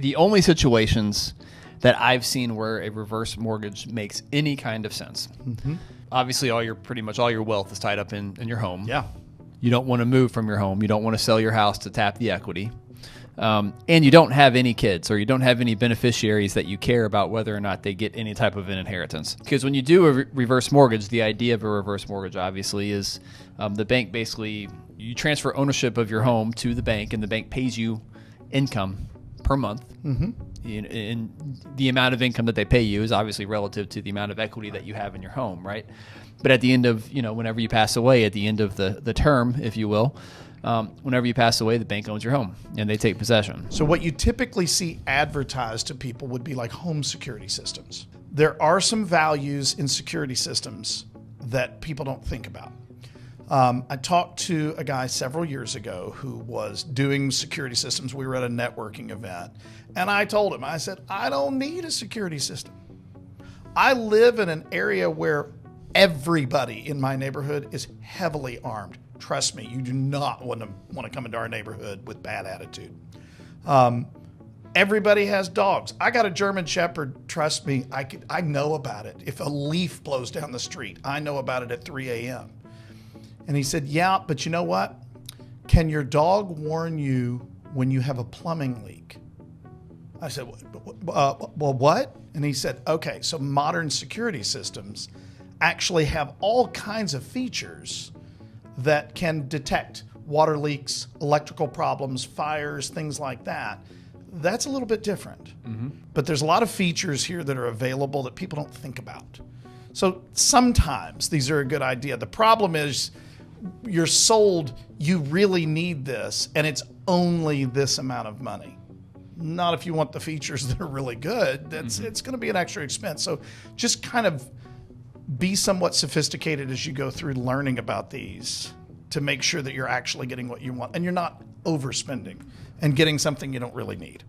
the only situations that I've seen where a reverse mortgage makes any kind of sense. Mm-hmm. Obviously, pretty much all your wealth is tied up in your home. Yeah. You don't want to move from your home. You don't want to sell your house to tap the equity. And you don't have any kids or you don't have any beneficiaries that you care about whether or not they get any type of an inheritance. Because when you do a reverse mortgage, the idea of a reverse mortgage obviously is the bank basically, you transfer ownership of your home to the bank and the bank pays you income per month. Mm-hmm. And the amount of income that they pay you is obviously relative to the amount of equity that you have in your home, right? But at the end of, whenever you pass away, at the end of the term, if you will, whenever you pass away, the bank owns your home and they take possession. So what you typically see advertised to people would be like home security systems. There are some values in security systems that people don't think about. I talked to a guy several years ago who was doing security systems. We were at a networking event, and I told him, I said, I don't need a security system. I live in an area where everybody in my neighborhood is heavily armed. Trust me, you do not want to come into our neighborhood with bad attitude. Everybody has dogs. I got a German Shepherd. Trust me, I know about it. If a leaf blows down the street, I know about it at 3 a.m. And he said, yeah, but you know what? Can your dog warn you when you have a plumbing leak? I said, well, what? And he said, okay, so modern security systems actually have all kinds of features that can detect water leaks, electrical problems, fires, things like that. That's a little bit different. Mm-hmm. But there's a lot of features here that are available that people don't think about. So sometimes these are a good idea. The problem is you're sold, you really need this, and it's only this amount of money. Not if you want the features that are really good. It's going to be an extra expense. So just kind of be somewhat sophisticated as you go through learning about these to make sure that you're actually getting what you want and you're not overspending and getting something you don't really need.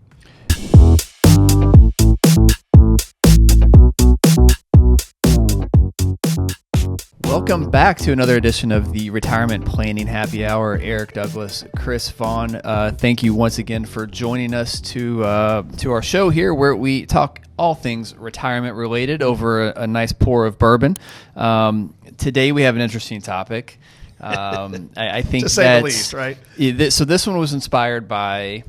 Welcome back to another edition of the Retirement Planning Happy Hour. Eric, Douglas, Chris Vaughn. Thank you once again for joining us to our show here where we talk all things retirement related over a nice pour of bourbon. Today we have an interesting topic. I think to say the least, right? So this one was inspired by,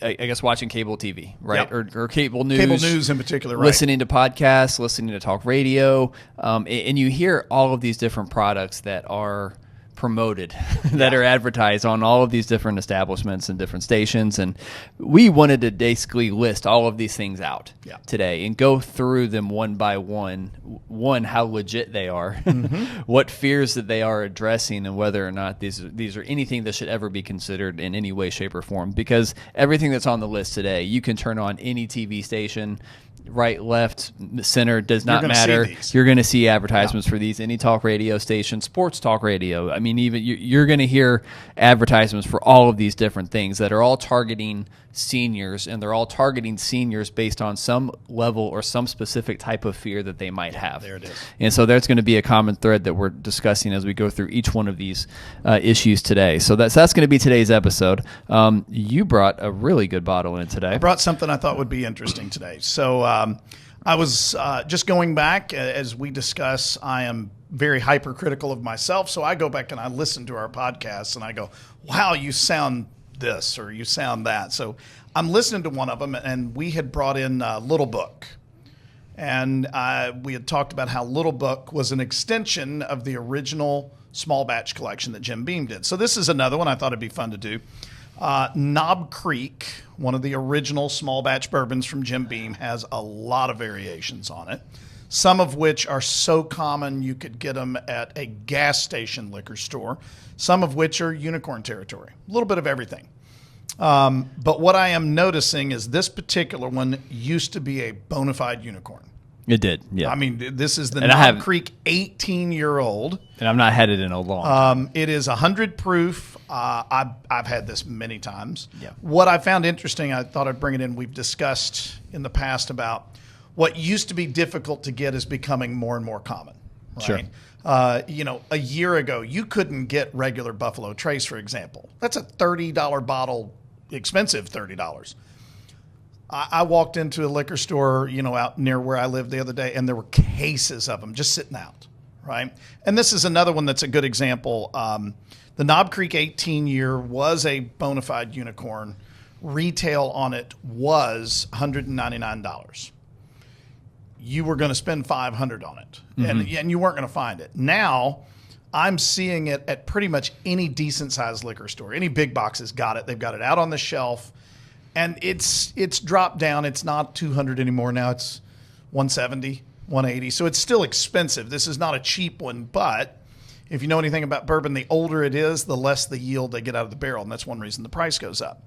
I guess, watching cable TV, right? Yep. Or cable news. Cable news in particular, right? Listening to podcasts, listening to talk radio. And you hear all of these different products that are promoted, that are advertised on all of these different establishments and different stations. And we wanted to basically list all of these things out today and go through them one by one, how legit they are, what fears that they are addressing, and whether or not these are anything that should ever be considered in any way, shape, or form. Because everything that's on the list today, you can turn on any TV station, right, left, center, does not matter. You're going to see advertisements for these. Any talk radio station, sports talk radio. I mean, even you're going to hear advertisements for all of these different things that are all targeting seniors, and they're all targeting seniors based on some level or some specific type of fear that they might have. There it is. And so there's going to be a common thread that we're discussing as we go through each one of these issues today. So that's going to be today's episode. You brought a really good bottle in today. I brought something I thought would be interesting today. So I was just going back, as we discuss, I am very hypercritical of myself. So I go back and I listen to our podcasts and I go, wow, you sound this or you sound that. So I'm listening to one of them, and we had brought in Little Book. And we had talked about how Little Book was an extension of the original small batch collection that Jim Beam did. So this is another one I thought it'd be fun to do. Knob Creek, one of the original small batch bourbons from Jim Beam, has a lot of variations on it, some of which are so common you could get them at a gas station liquor store, some of which are unicorn territory, a little bit of everything. But what I am noticing is this particular one used to be a bona fide unicorn. It did, yeah. I mean, this is the Knob Creek 18-year-old. And I've not had it in a long time. It is 100 proof. I've had this many times. Yeah. What I found interesting, I thought I'd bring it in. We've discussed in the past about what used to be difficult to get is becoming more and more common. Right? Sure. A year ago, you couldn't get regular Buffalo Trace, for example. That's a $30 bottle, expensive $30. I walked into a liquor store, out near where I live the other day, and there were cases of them just sitting out, right? And this is another one that's a good example. The Knob Creek 18-year was a bona fide unicorn. Retail on it was $199. You were going to spend $500 on it, and you weren't going to find it. Now, I'm seeing it at pretty much any decent-sized liquor store. Any big box has got it. They've got it out on the shelf. And it's dropped down. It's not $200 anymore. Now it's $170, $180. So it's still expensive. This is not a cheap one. But if you know anything about bourbon, the older it is, the less the yield they get out of the barrel. And that's one reason the price goes up.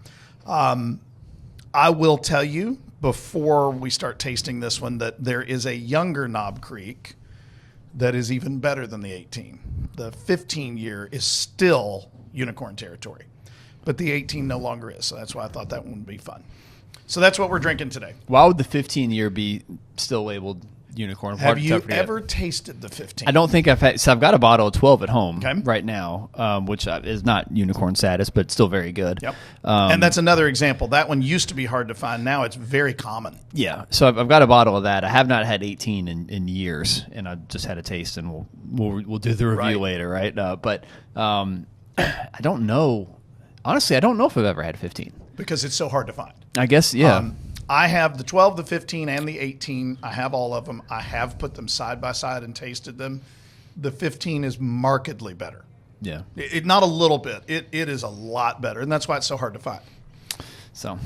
I will tell you before we start tasting this one that there is a younger Knob Creek that is even better than the 18. The 15-year is still unicorn territory. But the 18 no longer is, so that's why I thought that one would be fun. So that's what we're drinking today. Why would the 15-year be still labeled unicorn? Have you ever tasted the 15? I don't think I've had. So I've got a bottle of 12 at home Okay. right now, which is not unicorn status, but still very good. Yep. And that's another example. That one used to be hard to find. Now it's very common. Yeah. So I've got a bottle of that. I have not had 18 in years, and I just had a taste, and we'll do the review later, right? But I don't know. Honestly, I don't know if I've ever had 15. Because it's so hard to find. I guess, yeah. I have the 12, the 15, and the 18. I have all of them. I have put them side by side and tasted them. The 15 is markedly better. Yeah. Not a little bit. It is a lot better, and that's why it's so hard to find. So, all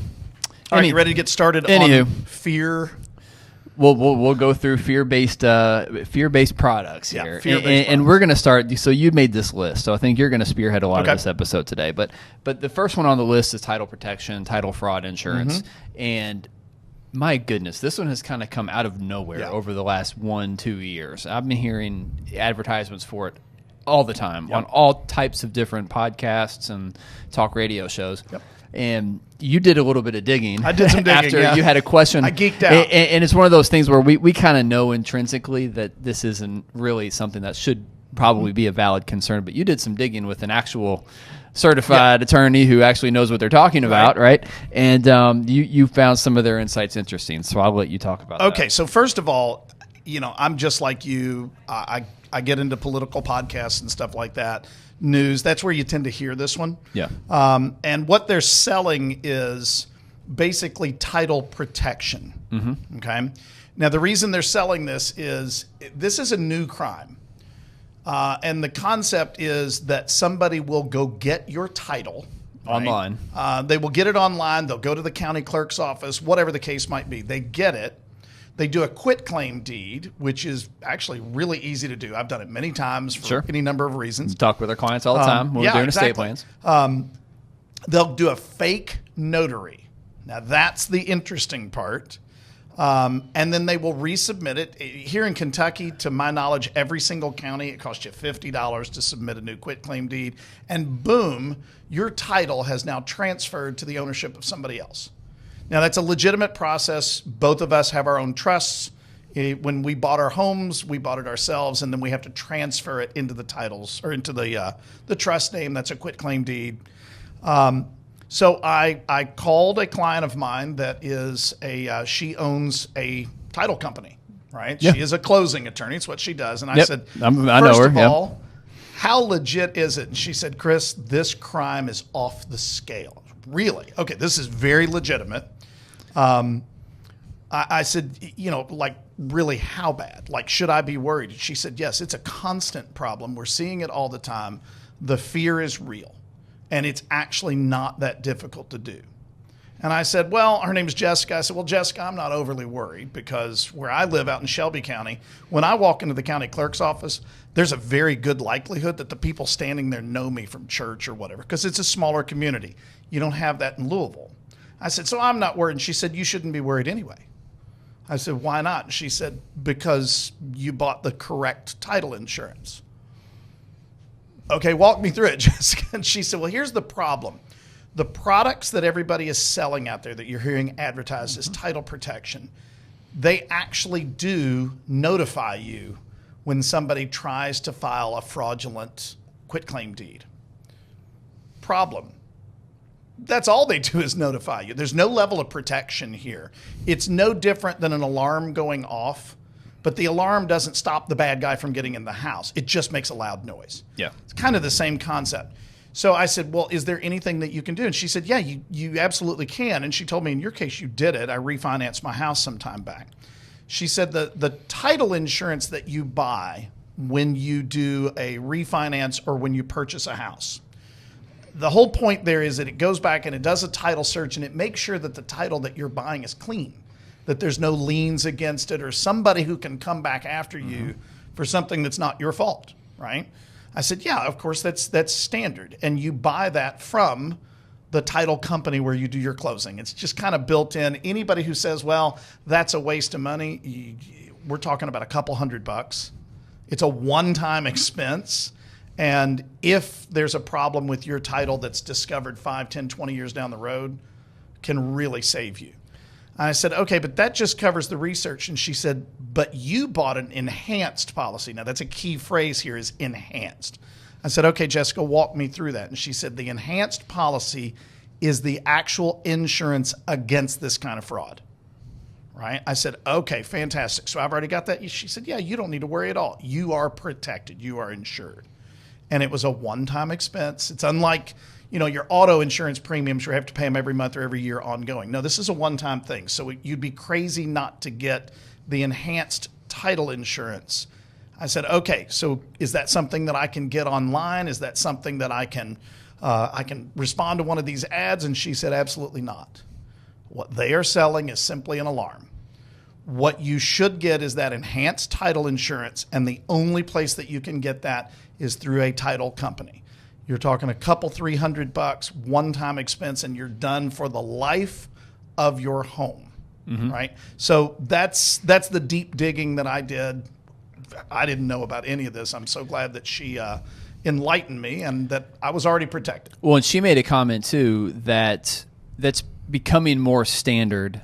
right, you ready to get started on fear? We'll go through fear-based products here, and we're going to start. So you made this list, so I think you're going to spearhead a lot of this episode today. But the first one on the list is title protection, title fraud insurance, and my goodness, this one has kind of come out of nowhere over the last 1-2 years. I've been hearing advertisements for it all the time on all types of different podcasts and talk radio shows. Yep. And you did a little bit of digging. I did some digging, after you had a question. I geeked out. And it's one of those things where we kind of know intrinsically that this isn't really something that should probably be a valid concern. But you did some digging with an actual certified attorney who actually knows what they're talking about, right? And you found some of their insights interesting. So I'll let you talk about that. Okay, so first of all, I'm just like you. I get into political podcasts and stuff like that. News, that's where you tend to hear this one. Yeah. And what they're selling is basically title protection. Okay. Now, the reason they're selling this is a new crime. And the concept is that somebody will go get your title online. They will get it online. They'll go to the county clerk's office, whatever the case might be. They get it. They do a quitclaim deed, which is actually really easy to do. I've done it many times for any number of reasons. Talk with our clients all the time when we're doing estate plans. They'll do a fake notary. Now, that's the interesting part. And then they will resubmit it. Here in Kentucky, to my knowledge, every single county, it costs you $50 to submit a new quitclaim deed. And boom, your title has now transferred to the ownership of somebody else. Now, that's a legitimate process. Both of us have our own trusts. When we bought our homes, we bought it ourselves, and then we have to transfer it into the titles or into the trust name. That's a quitclaim deed. So I called a client of mine that is she owns a title company, right? Yeah. She is a closing attorney. It's what she does. And I said, I know her. First of all, how legit is it? And she said, Chris, this crime is off the scale. Really? Okay, this is very legitimate. I said, really, how bad? Like, should I be worried? She said, yes, it's a constant problem. We're seeing it all the time. The fear is real, and it's actually not that difficult to do. And I said, well, her name's Jessica. I said, well, Jessica, I'm not overly worried because where I live out in Shelby County, when I walk into the county clerk's office, there's a very good likelihood that the people standing there know me from church or whatever because it's a smaller community. You don't have that in Louisville. I said, so I'm not worried. And she said, you shouldn't be worried anyway. I said, why not? And she said, because you bought the correct title insurance. Okay, walk me through it, Jessica. And she said, well, here's the problem. The products that everybody is selling out there that you're hearing advertised as title protection, they actually do notify you when somebody tries to file a fraudulent quitclaim deed. Problem. that's all they do is notify you. There's no level of protection here. It's no different than an alarm going off, but the alarm doesn't stop the bad guy from getting in the house. It just makes a loud noise. Yeah. It's kind of the same concept. So I said, well, is there anything that you can do? And she said, yeah, you absolutely can. And she told me, in your case, you did it. I refinanced my house some time back. She said the title insurance that you buy when you do a refinance or when you purchase a house, the whole point there is that it goes back and it does a title search and it makes sure that the title that you're buying is clean, that there's no liens against it or somebody who can come back after you for something that's not your fault, right? I said, yeah, of course, that's standard. And you buy that from the title company where you do your closing. It's just kind of built in. Anybody who says, well, that's a waste of money, we're talking about a couple $100. It's a one-time expense. And if there's a problem with your title that's discovered 5, 10, 20 years down the road, can really save you. I said, okay, but that just covers the research. And she said, but you bought an enhanced policy. Now, that's a key phrase here, is enhanced. I said, okay, Jessica, walk me through that. And she said, the enhanced policy is the actual insurance against this kind of fraud. Right? I said, okay, fantastic. So I've already got that. She said, yeah, you don't need to worry at all. You are protected. You are insured. And it was a one-time expense. It's unlike, your auto insurance premiums where you have to pay them every month or every year ongoing. No, this is a one-time thing. So you'd be crazy not to get the enhanced title insurance. I said, okay, so is that something that I can get online? Is that something that I can respond to one of these ads? And she said, absolutely not. What they are selling is simply an alarm. What you should get is that enhanced title insurance, and the only place that you can get that is through a title company. You're talking a couple $300, one-time expense, and you're done for the life of your home, right? So that's the deep digging that I did. I didn't know about any of this. I'm so glad that she enlightened me and that I was already protected. Well, and she made a comment too that's becoming more standard,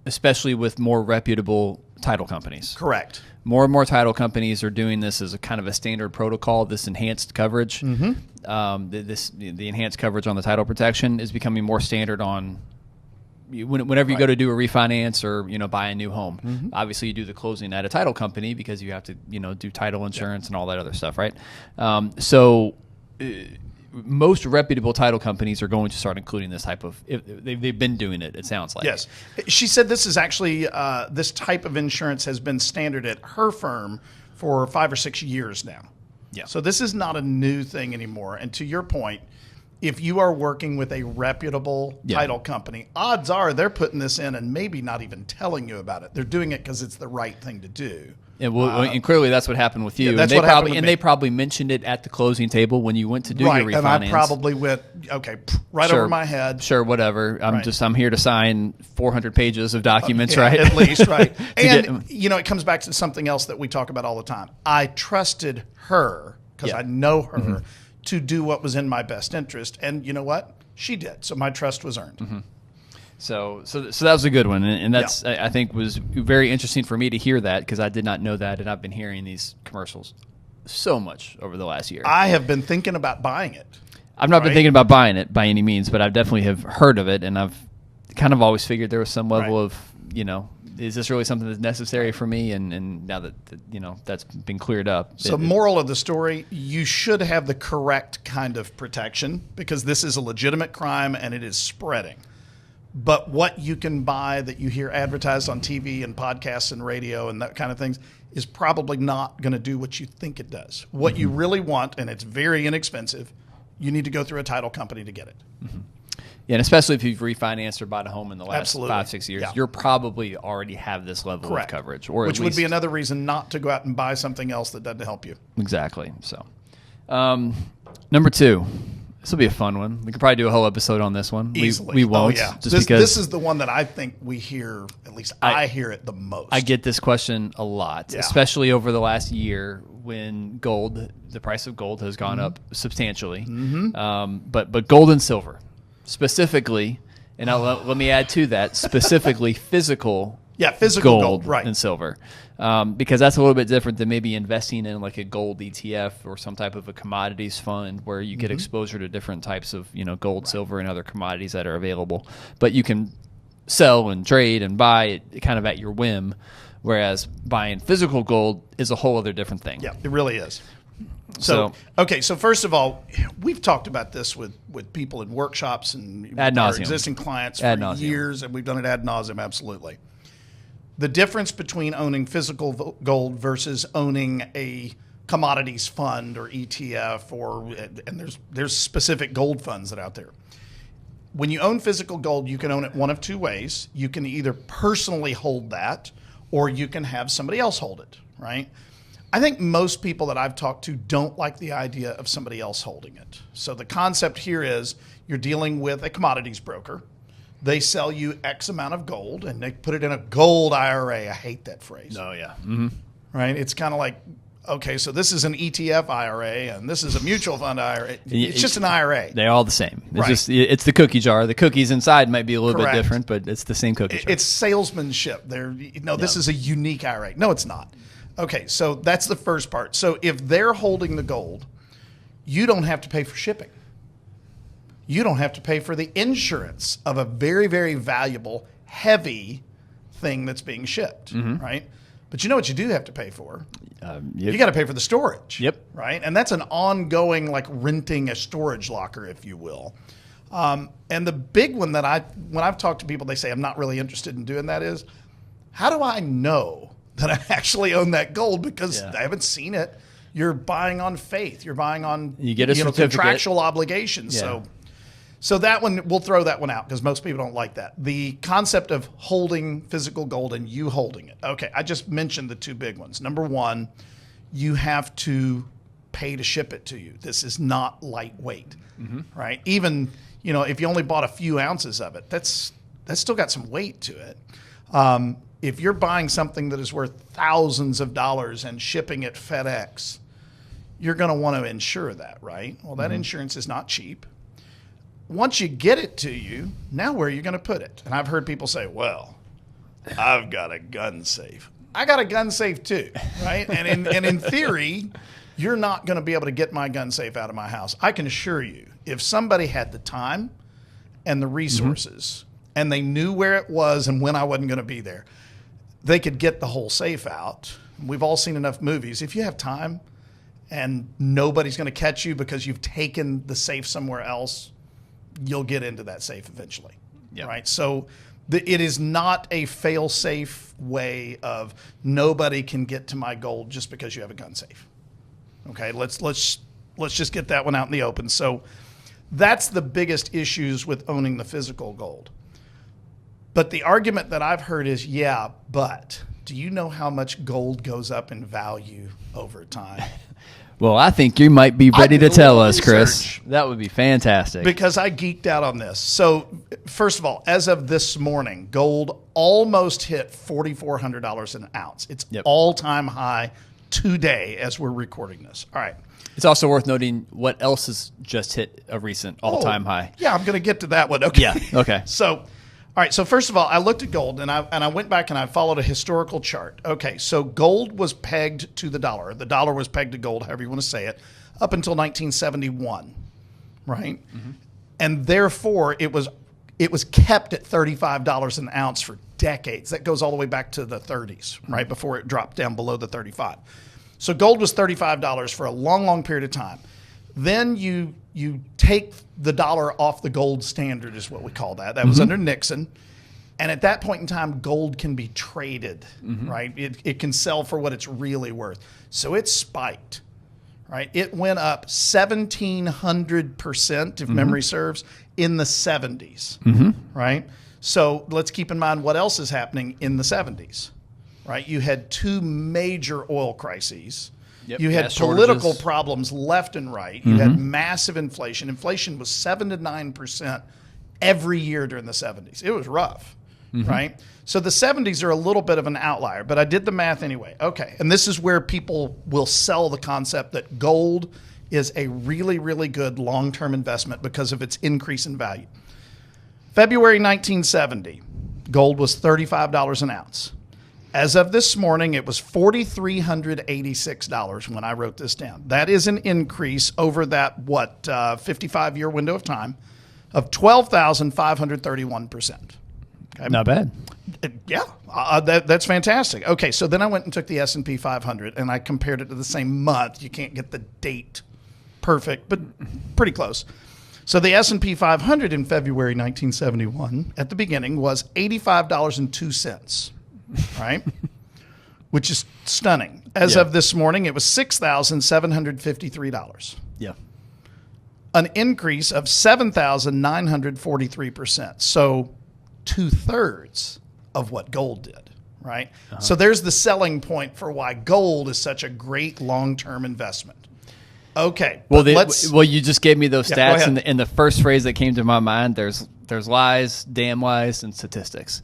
especially with more reputable title companies. Correct. More and more title companies are doing this as a kind of a standard protocol, this enhanced coverage. The enhanced coverage on the title protection is becoming more standard on whenever you go to do a refinance or buy a new home. Obviously, you do the closing at a title company because you have to do title insurance and all that other stuff, right? Most reputable title companies are going to start including this type of. They've been doing it. It sounds like. Yes, she said this is actually this type of insurance has been standard at her firm for 5 or 6 years now. Yeah. So this is not a new thing anymore. And to your point, if you are working with a reputable title company, odds are they're putting this in and maybe not even telling you about it. They're doing it because it's the right thing to do. And clearly that's what happened with you. Yeah, that's what happened with me. And they probably mentioned it at the closing table when you went to do your refinance. And I probably went, okay, over my head. Sure, whatever. I'm here to sign 400 pages of documents, right? At least, right. And, it comes back to something else that we talk about all the time. I trusted her, because I know her, to do what was in my best interest. And you know what? She did. So my trust was earned. So that was a good one, and that's I think was very interesting for me to hear that, because I did not know that, and I've been hearing these commercials so much over the last year. I have been thinking about buying it. I've not been thinking about buying it by any means, but I definitely have heard of it, and I've kind of always figured there was some level of is this really something that's necessary for me? And now that that's been cleared up. So moral of the story, you should have the correct kind of protection, because this is a legitimate crime and it is spreading. But what you can buy that you hear advertised on TV and podcasts and radio and that kind of things is probably not going to do what you think it does. What you really want, and it's very inexpensive, you need to go through a title company to get it. Yeah, and especially if you've refinanced or bought a home in the last Absolutely. 5-6 years, you're probably already have this level Correct. of coverage. Or which at would least, be another reason not to go out and buy something else that doesn't help you. Exactly. So, number 2. This will be a fun one. We could probably do a whole episode on this one. Easily. We won't. Oh, yeah. Just because this is the one that I think we hear, at least I hear it the most. I get this question a lot, especially over the last year when the price of gold has gone up substantially. But gold and silver specifically, and let me add to that, specifically physical Yeah, physical gold, right. and silver, because that's a little bit different than maybe investing in like a gold ETF or some type of a commodities fund where you get exposure to different types of gold, silver, and other commodities that are available. But you can sell and trade and buy it kind of at your whim, whereas buying physical gold is a whole other different thing. Yeah, it really is. So first of all, we've talked about this with people in workshops and ad our nauseum. Existing clients for years, and we've done it ad nauseum, absolutely. The difference between owning physical gold versus owning a commodities fund or ETF, and there's specific gold funds that are out there. When you own physical gold, you can own it one of two ways. You can either personally hold that, or you can have somebody else hold it, right? I think most people that I've talked to don't like the idea of somebody else holding it. So the concept here is you're dealing with a commodities broker. They sell you X amount of gold, and they put it in a gold IRA. I hate that phrase. Oh, yeah. Mm-hmm. Right? It's kind of like, okay, so this is an ETF IRA, and this is a mutual fund IRA. It's just an IRA. They're all the same. It's Right. just it's the cookie jar. The cookies inside might be a little Correct. bit different, but it's the same cookie jar. It's salesmanship. This is a unique IRA. No, it's not. Okay, so that's the first part. So if they're holding the gold, you don't have to pay for shipping. You don't have to pay for the insurance of a very, very valuable, heavy thing that's being shipped, right? But you know what you do have to pay for? You got to pay for the storage. Yep. Right? And that's an ongoing, like renting a storage locker, if you will. And the big one that when I've talked to people, they say, I'm not really interested in doing that is, how do I know that I actually own that gold? Because I haven't seen it. You're buying on faith. You're buying on you get a certificate. Contractual obligations. Yeah. So that one, we'll throw that one out because most people don't like that. The concept of holding physical gold and you holding it. Okay, I just mentioned the two big ones. Number one, you have to pay to ship it to you. This is not lightweight, right? Even, if you only bought a few ounces of it, that's still got some weight to it. If you're buying something that is worth thousands of dollars and shipping it FedEx, you're going to want to insure that, right? Well, that insurance is not cheap. Once you get it to you, now where are you going to put it? And I've heard people say, well, I've got a gun safe. I got a gun safe too, right? And in theory, you're not going to be able to get my gun safe out of my house. I can assure you, if somebody had the time and the resources and they knew where it was and when I wasn't going to be there, they could get the whole safe out. We've all seen enough movies. If you have time and nobody's going to catch you because you've taken the safe somewhere else, you'll get into that safe eventually, right? So it is not a fail-safe way of nobody can get to my gold just because you have a gun safe. Okay, let's just get that one out in the open. So that's the biggest issues with owning the physical gold. But the argument that I've heard is, but do you know how much gold goes up in value over time? Well, I think you might be ready to tell us, Chris. Research. That would be fantastic. Because I geeked out on this. So, first of all, as of this morning, gold almost hit $4,400 an ounce. It's all-time high today as we're recording this. All right. It's also worth noting what else has just hit a recent all-time high. Yeah, I'm going to get to that one. Okay. Yeah, okay. All right, so first of all, I looked at gold, and I went back and I followed a historical chart. Okay, so gold was pegged to the dollar. The dollar was pegged to gold, however you want to say it, up until 1971, right? And therefore, it was kept at $35 an ounce for decades. That goes all the way back to the 30s, right, before it dropped down below the 35. So gold was $35 for a long, long period of time. Then you take the dollar off the gold standard is what we call that. That was under Nixon. And at that point in time, gold can be traded, right? It can sell for what it's really worth. So it spiked, right? It went up 1,700%, if memory serves, in the 70s, right? So let's keep in mind what else is happening in the 70s, right? You had two major oil crises. You had political problems left and right. You had massive inflation. Inflation was 7 to 9% every year during the 70s. It was rough, right? So the 70s are a little bit of an outlier, but I did the math anyway. Okay, and this is where people will sell the concept that gold is a really, really good long-term investment because of its increase in value. February 1970, gold was $35 an ounce. As of this morning, it was $4,386 when I wrote this down. That is an increase over that, 55-year window of time of 12,531%. Okay. Not bad. Yeah, that's fantastic. Okay, so then I went and took the S&P 500, and I compared it to the same month. You can't get the date perfect, but pretty close. So the S&P 500 in February 1971, at the beginning, was $85.02, right? Which is stunning. As of this morning, it was $6,753. Yeah. An increase of 7,943%. So 2/3 of what gold did, right? So there's the selling point for why gold is such a great long-term investment. Okay. Well, you just gave me those Yeah, stats, and the first phrase that came to my mind, there's lies, damn lies, and statistics.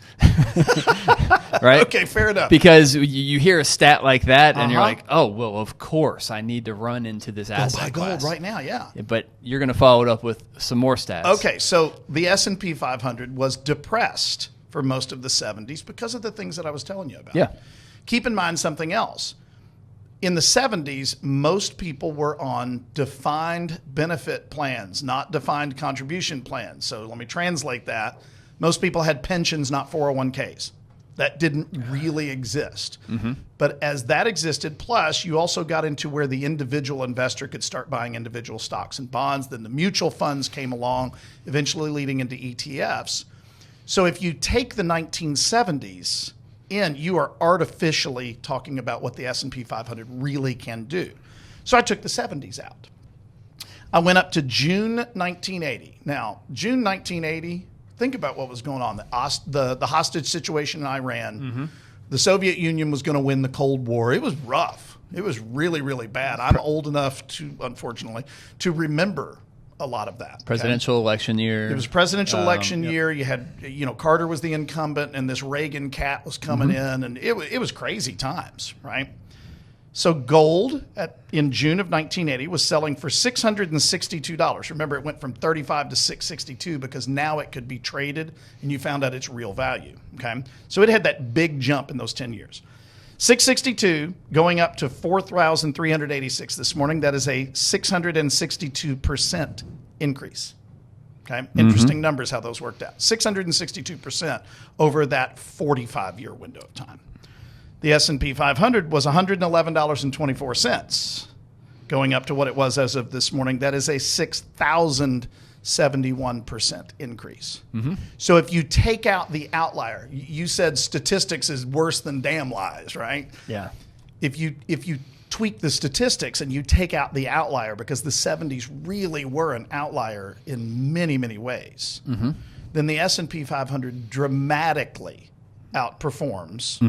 Right? Okay, fair enough. Because you hear a stat like that, and you're like, oh, well, of course, I need to run into this asset buy gold class right now, yeah. But you're going to follow it up with some more stats. Okay, so the S&P 500 was depressed for most of the 70s because of the things that I was telling you about. Yeah. Keep in mind something else. In the 70s, most people were on defined benefit plans, not defined contribution plans. So let me translate that. Most people had pensions, not 401ks. That didn't really exist. Mm-hmm. But as that existed, plus you also got into where the individual investor could start buying individual stocks and bonds. Then the mutual funds came along, eventually leading into ETFs. So if you take the 1970s in, you are artificially talking about what the S&P 500 really can do. So I took the 70s out. I went up to June 1980. Now, June 1980, think about what was going on. The hostage situation in Iran. Mm-hmm. The Soviet Union was going to win the Cold War. It was rough. It was really, really bad. I'm old enough to, unfortunately, to remember a lot of that. Presidential election year. It was presidential election year. You had, Carter was the incumbent, and this Reagan cat was coming in, and it was crazy times, right? So gold in June of 1980 was selling for $662. Remember, it went from $35 to $662 because now it could be traded, and you found out its real value. Okay, so it had that big jump in those 10 years. 662 going up to 4,386 this morning. That is a 662% increase. Okay, interesting numbers how those worked out. 662% over that 45-year window of time. The S&P 500 was $111.24, going up to what it was as of this morning. That is a 6,071% increase. Mm-hmm. So if you take out the outlier, you said statistics is worse than damn lies, right? Yeah. If you tweak the statistics and you take out the outlier, because the 70s really were an outlier in many, many ways, then the S&P 500 dramatically outperforms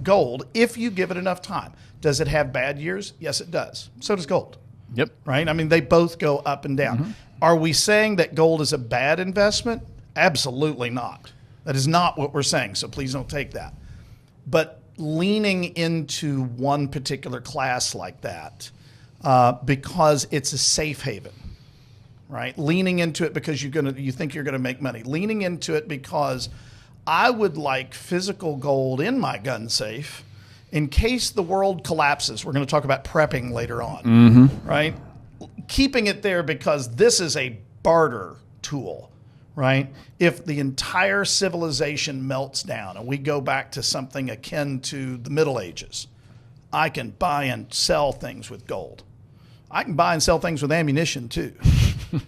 gold if you give it enough time. Does it have bad years? Yes, it does. So does gold. Yep. Right? I mean, they both go up and down. Are we saying that gold is a bad investment? Absolutely not. That is not what we're saying, so please don't take that. But leaning into one particular class like that because it's a safe haven, right? Leaning into it because you think you're gonna make money. Leaning into it because I would like physical gold in my gun safe in case the world collapses. We're going to talk about prepping later on, right? Keeping it there because this is a barter tool, right? If the entire civilization melts down and we go back to something akin to the Middle Ages, I can buy and sell things with gold. I can buy and sell things with ammunition too.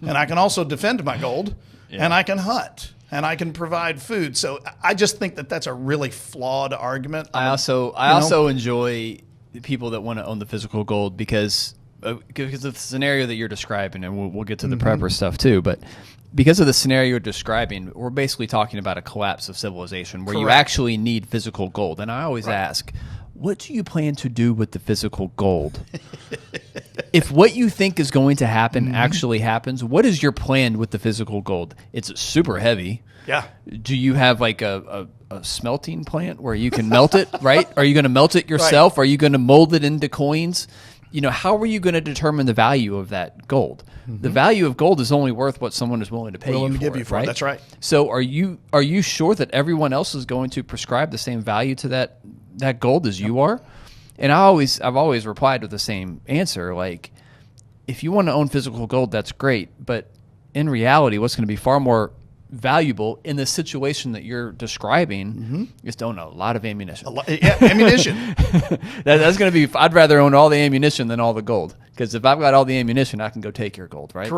And I can also defend my gold, and I can hunt. And I can provide food. So I just think that that's a really flawed argument. I also enjoy the people that want to own the physical gold because of the scenario that you're describing, and we'll get to the prepper stuff too. But because of the scenario you're describing, we're basically talking about a collapse of civilization where you actually need physical gold. And I always ask, what do you plan to do with the physical gold? If what you think is going to happen actually happens, what is your plan with the physical gold? It's super heavy. Yeah. Do you have like a smelting plant where you can melt it, right? Are you going to melt it yourself? Right. Are you going to mold it into coins? how are you going to determine the value of that gold? The value of gold is only worth what someone is willing to pay you for it, right? That's right. So are you sure that everyone else is going to prescribe the same value to that gold as you are? And I've always replied with the same answer. Like, if you want to own physical gold, that's great. But in reality, what's going to be far more valuable in the situation that you're describing is to own a lot of ammunition. Ammunition. That's going to be, I'd rather own all the ammunition than all the gold. Because if I've got all the ammunition, I can go take your gold, right?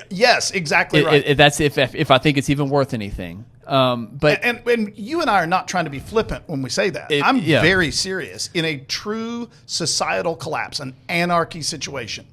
Yes, exactly right. That's if I think it's even worth anything. But and you and I are not trying to be flippant when we say that. I'm very serious. In a true societal collapse, an anarchy situation,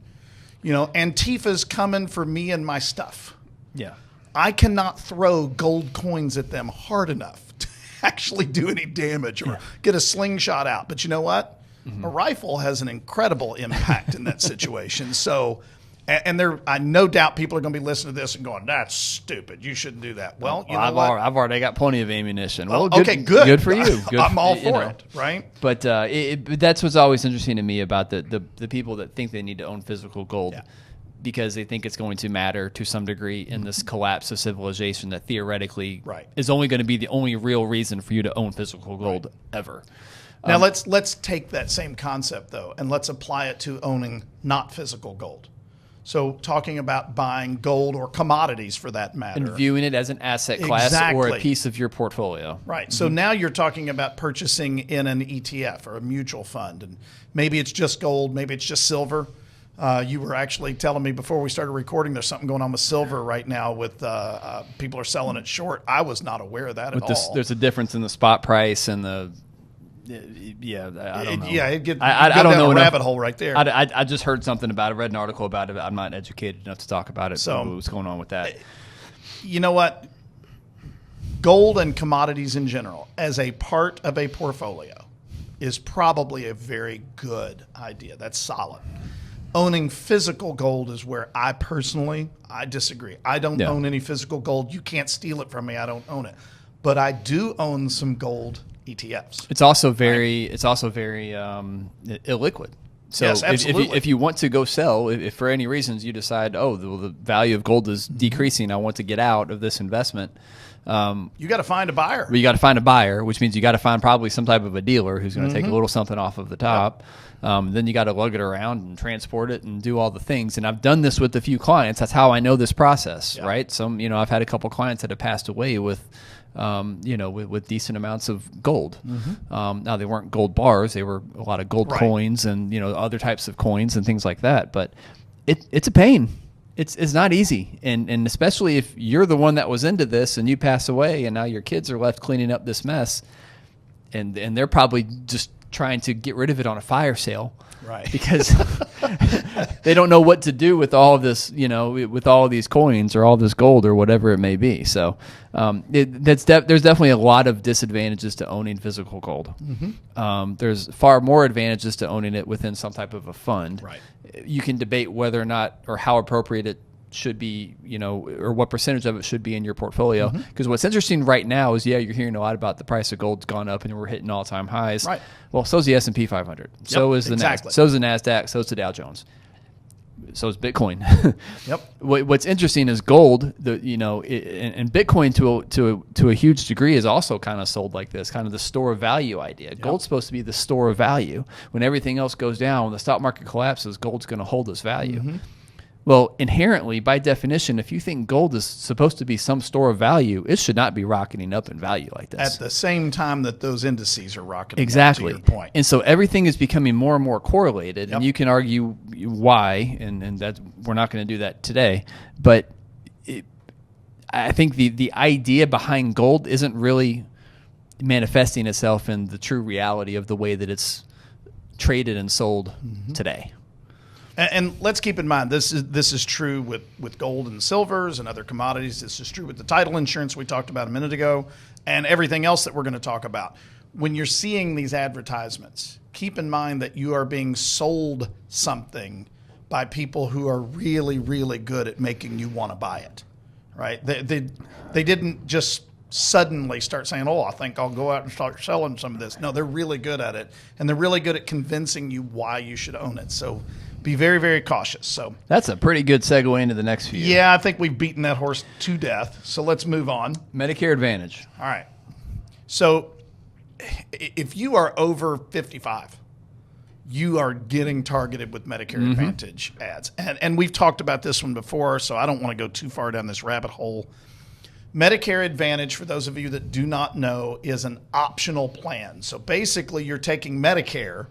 Antifa's coming for me and my stuff. Yeah. I cannot throw gold coins at them hard enough to actually do any damage or get a slingshot out. But you know what? A rifle has an incredible impact in that situation. So, and I no doubt people are going to be listening to this and going, "That's stupid. You shouldn't do that." Well, I've already got plenty of ammunition. Well, okay, good. Good for you. Good I'm all for it, right? But that's what's always interesting to me about the people that think they need to own physical gold. Yeah. Because they think it's going to matter to some degree in this collapse of civilization that theoretically is only going to be the only real reason for you to own physical gold ever. Now let's take that same concept though, and let's apply it to owning not physical gold. So talking about buying gold or commodities for that matter. And viewing it as an asset class or a piece of your portfolio. Right. So now you're talking about purchasing in an ETF or a mutual fund, and maybe it's just gold, maybe it's just silver. You were actually telling me before we started recording there's something going on with silver right now with people are selling it short. I was not aware of that at all. There's a difference in the spot price and the I don't know. I don't know. Rabbit hole right there. I just heard something about it, read an article about it. I'm not educated enough to talk about it. So what's going on with that? You know what? Gold and commodities in general as a part of a portfolio is probably a very good idea. That's solid. Owning physical gold is where I disagree. I don't own any physical gold. You can't steal it from me. I don't own it. But I do own some gold ETFs. It's also very illiquid. So yes, absolutely. If you want to go sell, if for any reasons you decide, the value of gold is decreasing, I want to get out of this investment. You got to find a buyer. You got to find a buyer, which means you got to find probably some type of a dealer who's going to take a little something off of the top. Then you got to lug it around and transport it and do all the things. And I've done this with a few clients. That's how I know this process, right? I've had a couple clients that have passed away with decent amounts of gold. Now they weren't gold bars; they were a lot of gold coins and other types of coins and things like that. But it's a pain. It's not easy, and especially if you're the one that was into this and you pass away, and now your kids are left cleaning up this mess, and they're probably just trying to get rid of it on a fire sale, right? Because they don't know what to do with all of this, with all of these coins or all this gold or whatever it may be. So there's definitely a lot of disadvantages to owning physical gold. There's far more advantages to owning it within some type of a fund. Right. You can debate whether or not or how appropriate it should be, or what percentage of it should be in your portfolio. Because what's interesting right now is, you're hearing a lot about the price of gold's gone up and we're hitting all-time highs. Right. Well, so's the S&P 500. So is the so's the NASDAQ. So's the Dow Jones. So is Bitcoin. Yep. What's interesting is gold. And Bitcoin to a huge degree is also kind of sold like this, kind of the store of value idea. Yep. Gold's supposed to be the store of value. When everything else goes down, when the stock market collapses, gold's going to hold its value. Well, inherently, by definition, if you think gold is supposed to be some store of value, it should not be rocketing up in value like this. At the same time that those indices are rocketing exactly. up, to your point. And so everything is becoming more and more correlated, and you can argue why, and that we're not going to do that today. But I think the idea behind gold isn't really manifesting itself in the true reality of the way that it's traded and sold today. And let's keep in mind, this is true with gold and silvers and other commodities. This is true with the title insurance we talked about a minute ago and everything else that we're going to talk about. When you're seeing these advertisements, keep in mind that you are being sold something by people who are really, really good at making you want to buy it, right? They didn't just suddenly start saying, oh, I think I'll go out and start selling some of this. No, they're really good at it, and they're really good at convincing you why you should own it. So be very, very cautious. So that's a pretty good segue into the next few. Yeah, I think we've beaten that horse to death. So let's move on. Medicare Advantage. All right. So if you are over 55, you are getting targeted with Medicare Advantage ads. And we've talked about this one before, so I don't want to go too far down this rabbit hole. Medicare Advantage, for those of you that do not know, is an optional plan. So basically, you're taking Medicare,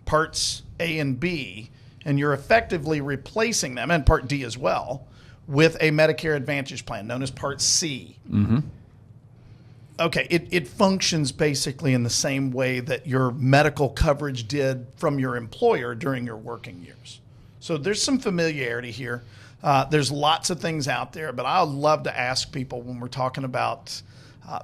Parts A and B, and you're effectively replacing them, and Part D as well, with a Medicare Advantage plan known as Part C. Okay, it functions basically in the same way that your medical coverage did from your employer during your working years. So there's some familiarity here. There's lots of things out there, but I love to ask people when we're talking about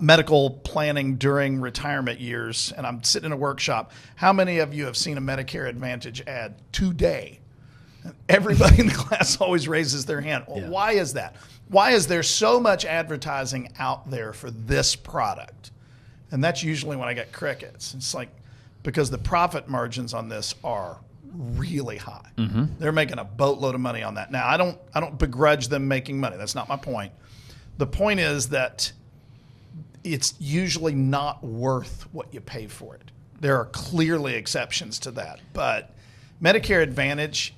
medical planning during retirement years, and I'm sitting in a workshop, how many of you have seen a Medicare Advantage ad today? Everybody in the class always raises their hand. Well, why is that? Why is there so much advertising out there for this product? And that's usually when I get crickets. It's like, because the profit margins on this are really high. They're making a boatload of money on that. Now, I don't begrudge them making money. That's not my point. The point is that it's usually not worth what you pay for it. There are clearly exceptions to that. But Medicare Advantage,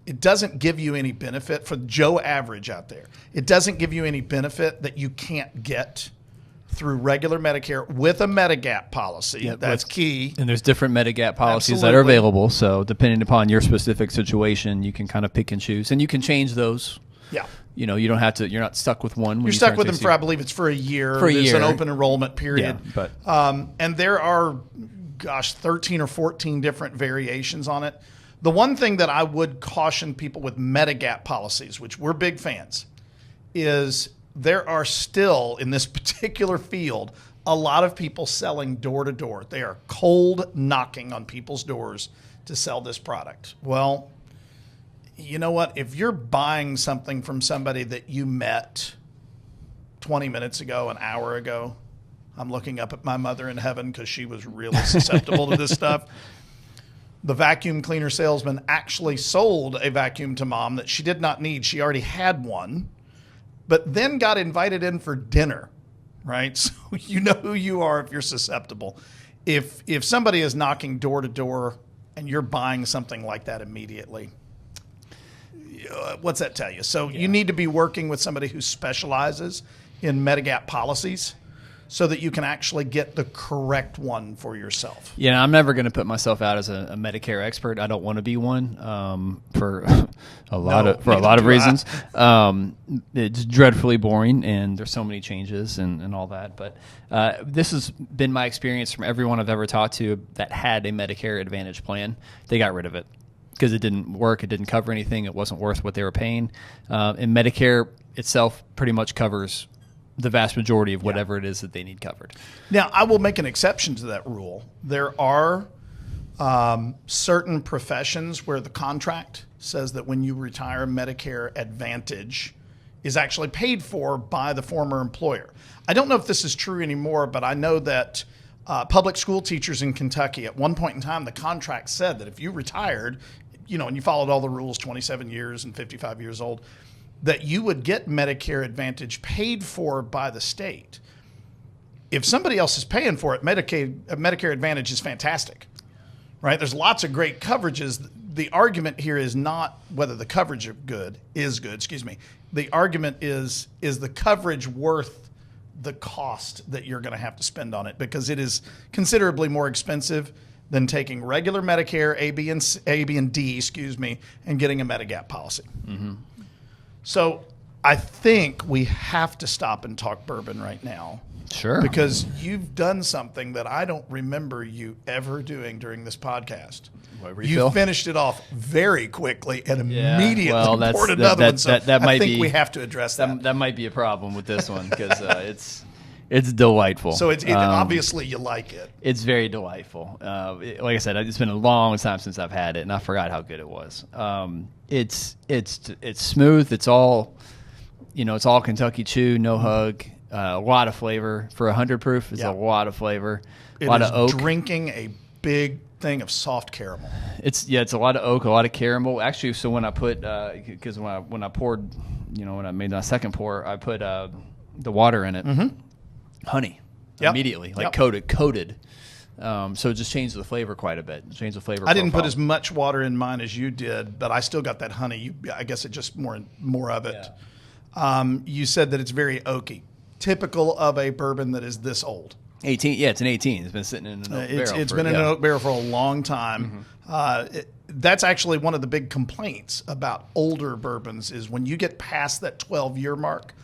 it doesn't give you any benefit for Joe Average out there. It doesn't give you any benefit that you can't get through regular Medicare with a Medigap policy. That's key. And there's different Medigap policies that are available. So depending upon your specific situation, you can kind of pick and choose, and you can change those. Yeah. You know, you don't have to. You're not stuck with one. You're stuck with them for, I believe it's for a year. There's an open enrollment period. Yeah, but and there are, 13 or 14 different variations on it. The one thing that I would caution people with Medigap policies, which we're big fans, is there are still, in this particular field, a lot of people selling door to door. They are cold knocking on people's doors to sell this product. Well, you know what? If you're buying something from somebody that you met 20 minutes ago, an hour ago, I'm looking up at my mother in heaven because she was really susceptible to this stuff. The vacuum cleaner salesman actually sold a vacuum to mom that she did not need. She already had one, but then got invited in for dinner, right? So you know who you are if you're susceptible. If somebody is knocking door to door and you're buying something like that immediately, what's that tell you? So you need to be working with somebody who specializes in Medigap policies so that you can actually get the correct one for yourself. Yeah, I'm never going to put myself out as a Medicare expert. I don't want to be one for a lot of reasons. It's dreadfully boring, and there's so many changes and all that. But this has been my experience from everyone I've ever talked to that had a Medicare Advantage plan. They got rid of it because it didn't work. It didn't cover anything. It wasn't worth what they were paying. And Medicare itself pretty much covers the vast majority of whatever it is that they need covered. Now, I will make an exception to that rule. There are certain professions where the contract says that when you retire, Medicare Advantage is actually paid for by the former employer. I don't know if this is true anymore, but I know that public school teachers in Kentucky, at one point in time, the contract said that if you retired, and you followed all the rules, 27 years and 55 years old, that you would get Medicare Advantage paid for by the state. If somebody else is paying for it, Medicare Advantage is fantastic, right? There's lots of great coverages. The argument here is not whether the coverage is good. The argument is the coverage worth the cost that you're going to have to spend on it, because it is considerably more expensive than taking regular Medicare A, B, and D, and getting a Medigap policy. So I think we have to stop and talk bourbon right now. Sure. Because you've done something that I don't remember you ever doing during this podcast. You finished it off very quickly and immediately poured another one. So I think we have to address that. That might be a problem with this one because it's delightful. So it's obviously you like it. It's very delightful. Like I said, it's been a long time since I've had it, and I forgot how good it was. It's smooth. It's all Kentucky Chew, no hug. A lot of flavor for 100 proof. Is a lot of flavor. A It lot is of oak. drinking a big thing of soft caramel. It's a lot of oak, a lot of caramel. Actually, so when I put because when I poured, when I made my second pour, I put the water in it, honey, immediately, coated. So it just changed the flavor quite a bit. Changed the flavor. I didn't put as much water in mine as you did, but I still got that honey. I guess it just more of it. Yeah. You said that it's very oaky, typical of a bourbon that is this old. 18, yeah, it's an 18. It's been sitting in an oak barrel. It's been in an oak barrel for a long time. That's actually one of the big complaints about older bourbons is when you get past that 12-year mark,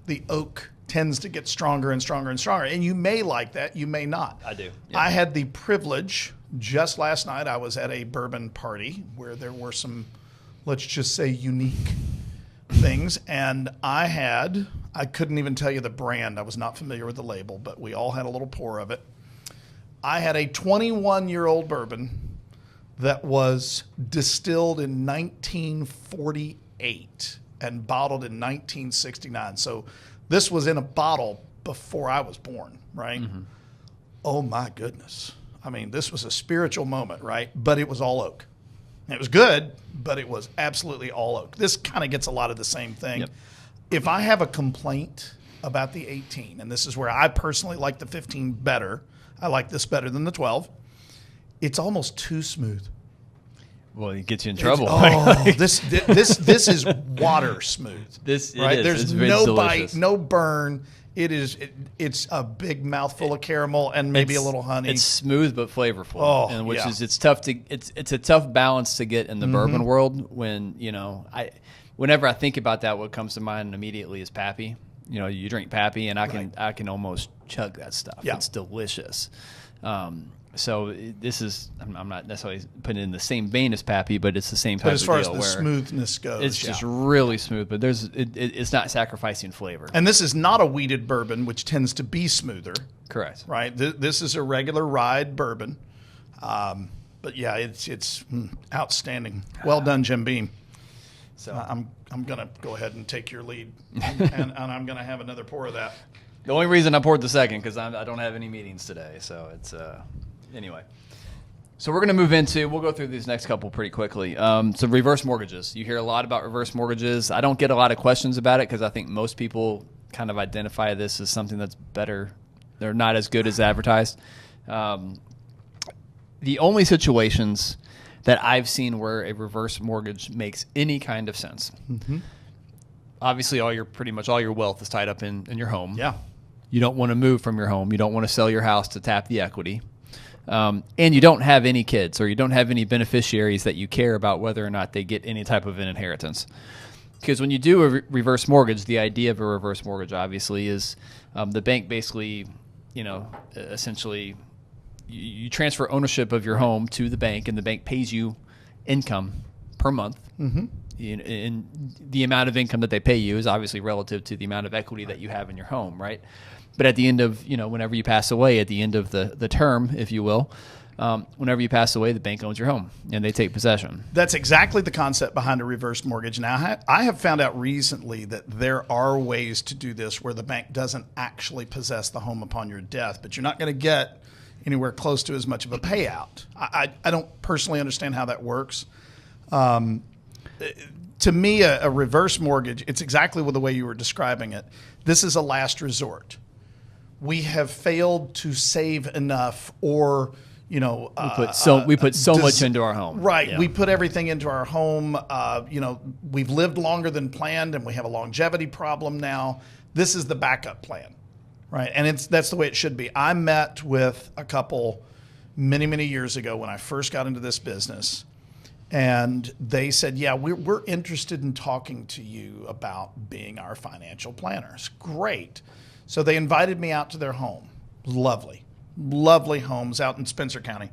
the oak tends to get stronger and stronger and stronger. And you may like that, you may not. I do. Yeah. I had the privilege, just last night, I was at a bourbon party where there were some, let's just say, unique things. And I couldn't even tell you the brand. I was not familiar with the label, but we all had a little pour of it. I had a 21-year-old bourbon that was distilled in 1948 and bottled in 1969. So this was in a bottle before I was born, right? Oh, my goodness. I mean, this was a spiritual moment, right? But it was all oak. It was good, but it was absolutely all oak. This kind of gets a lot of the same thing. Yep. If I have a complaint about the 18, and this is where I personally like the 15 better, I like this better than the 12, it's almost too smooth. Well, it gets you in trouble. This is water smooth. Right? There's no bite, no burn. It's a big mouthful of caramel and maybe a little honey. It's smooth but flavorful, it's tough to it's a tough balance to get in the bourbon world. Whenever I think about that, what comes to mind immediately is Pappy. You drink Pappy, and I can almost chug that stuff. Yeah. It's delicious. So this is, I'm not necessarily putting it in the same vein as Pappy, but it's the same type of deal. But as far as the smoothness goes, it's just really smooth, but it's not sacrificing flavor. And this is not a wheated bourbon, which tends to be smoother. Correct. Right? This is a regular rye bourbon. But yeah, it's outstanding. Well done, Jim Beam. So I'm going to go ahead and take your lead, and I'm going to have another pour of that. The only reason I poured the second, because I don't have any meetings today, so it's anyway. So we're going to move into, we'll go through these next couple pretty quickly. So reverse mortgages. You hear a lot about reverse mortgages. I don't get a lot of questions about it because I think most people kind of identify this as something that's better. They're not as good as advertised. The only situations that I've seen where a reverse mortgage makes any kind of sense. Obviously, pretty much all your wealth is tied up in your home. Yeah. You don't want to move from your home. You don't want to sell your house to tap the equity. And you don't have any kids or you don't have any beneficiaries that you care about whether or not they get any type of an inheritance. Because when you do a reverse mortgage, the idea of a reverse mortgage obviously is the bank basically, essentially you transfer ownership of your home to the bank, and the bank pays you income per month. And the amount of income that they pay you is obviously relative to the amount of equity that you have in your home, right? But at the end of, whenever you pass away, at the end of the term, if you will, whenever you pass away, the bank owns your home and they take possession. That's exactly the concept behind a reverse mortgage. Now, I have found out recently that there are ways to do this where the bank doesn't actually possess the home upon your death, but you're not going to get anywhere close to as much of a payout. I don't personally understand how that works. To me, a reverse mortgage, it's exactly the way you were describing it. This is a last resort. We have failed to save enough, or we put so much into our home. Right. Yeah. We put everything into our home. We've lived longer than planned, and we have a longevity problem now. This is the backup plan, right? And that's the way it should be. I met with a couple many, many years ago when I first got into this business. And they said, yeah, we're interested in talking to you about being our financial planners. Great. So they invited me out to their home. Lovely, lovely homes out in Spencer County.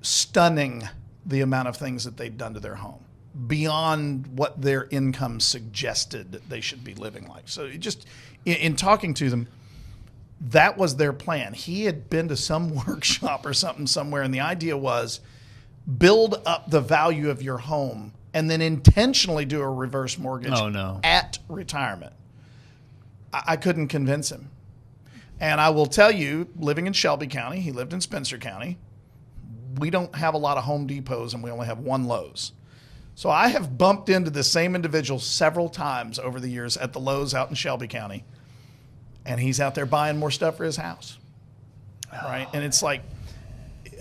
Stunning the amount of things that they'd done to their home, beyond what their income suggested that they should be living like. So just in talking to them, that was their plan. He had been to some workshop or something somewhere, and the idea was, build up the value of your home and then intentionally do a reverse mortgage at retirement. I couldn't convince him. And I will tell you, living in Shelby County, he lived in Spencer County, we don't have a lot of Home Depots and we only have one Lowe's. So I have bumped into the same individual several times over the years at the Lowe's out in Shelby County. And he's out there buying more stuff for his house. Right? And it's like,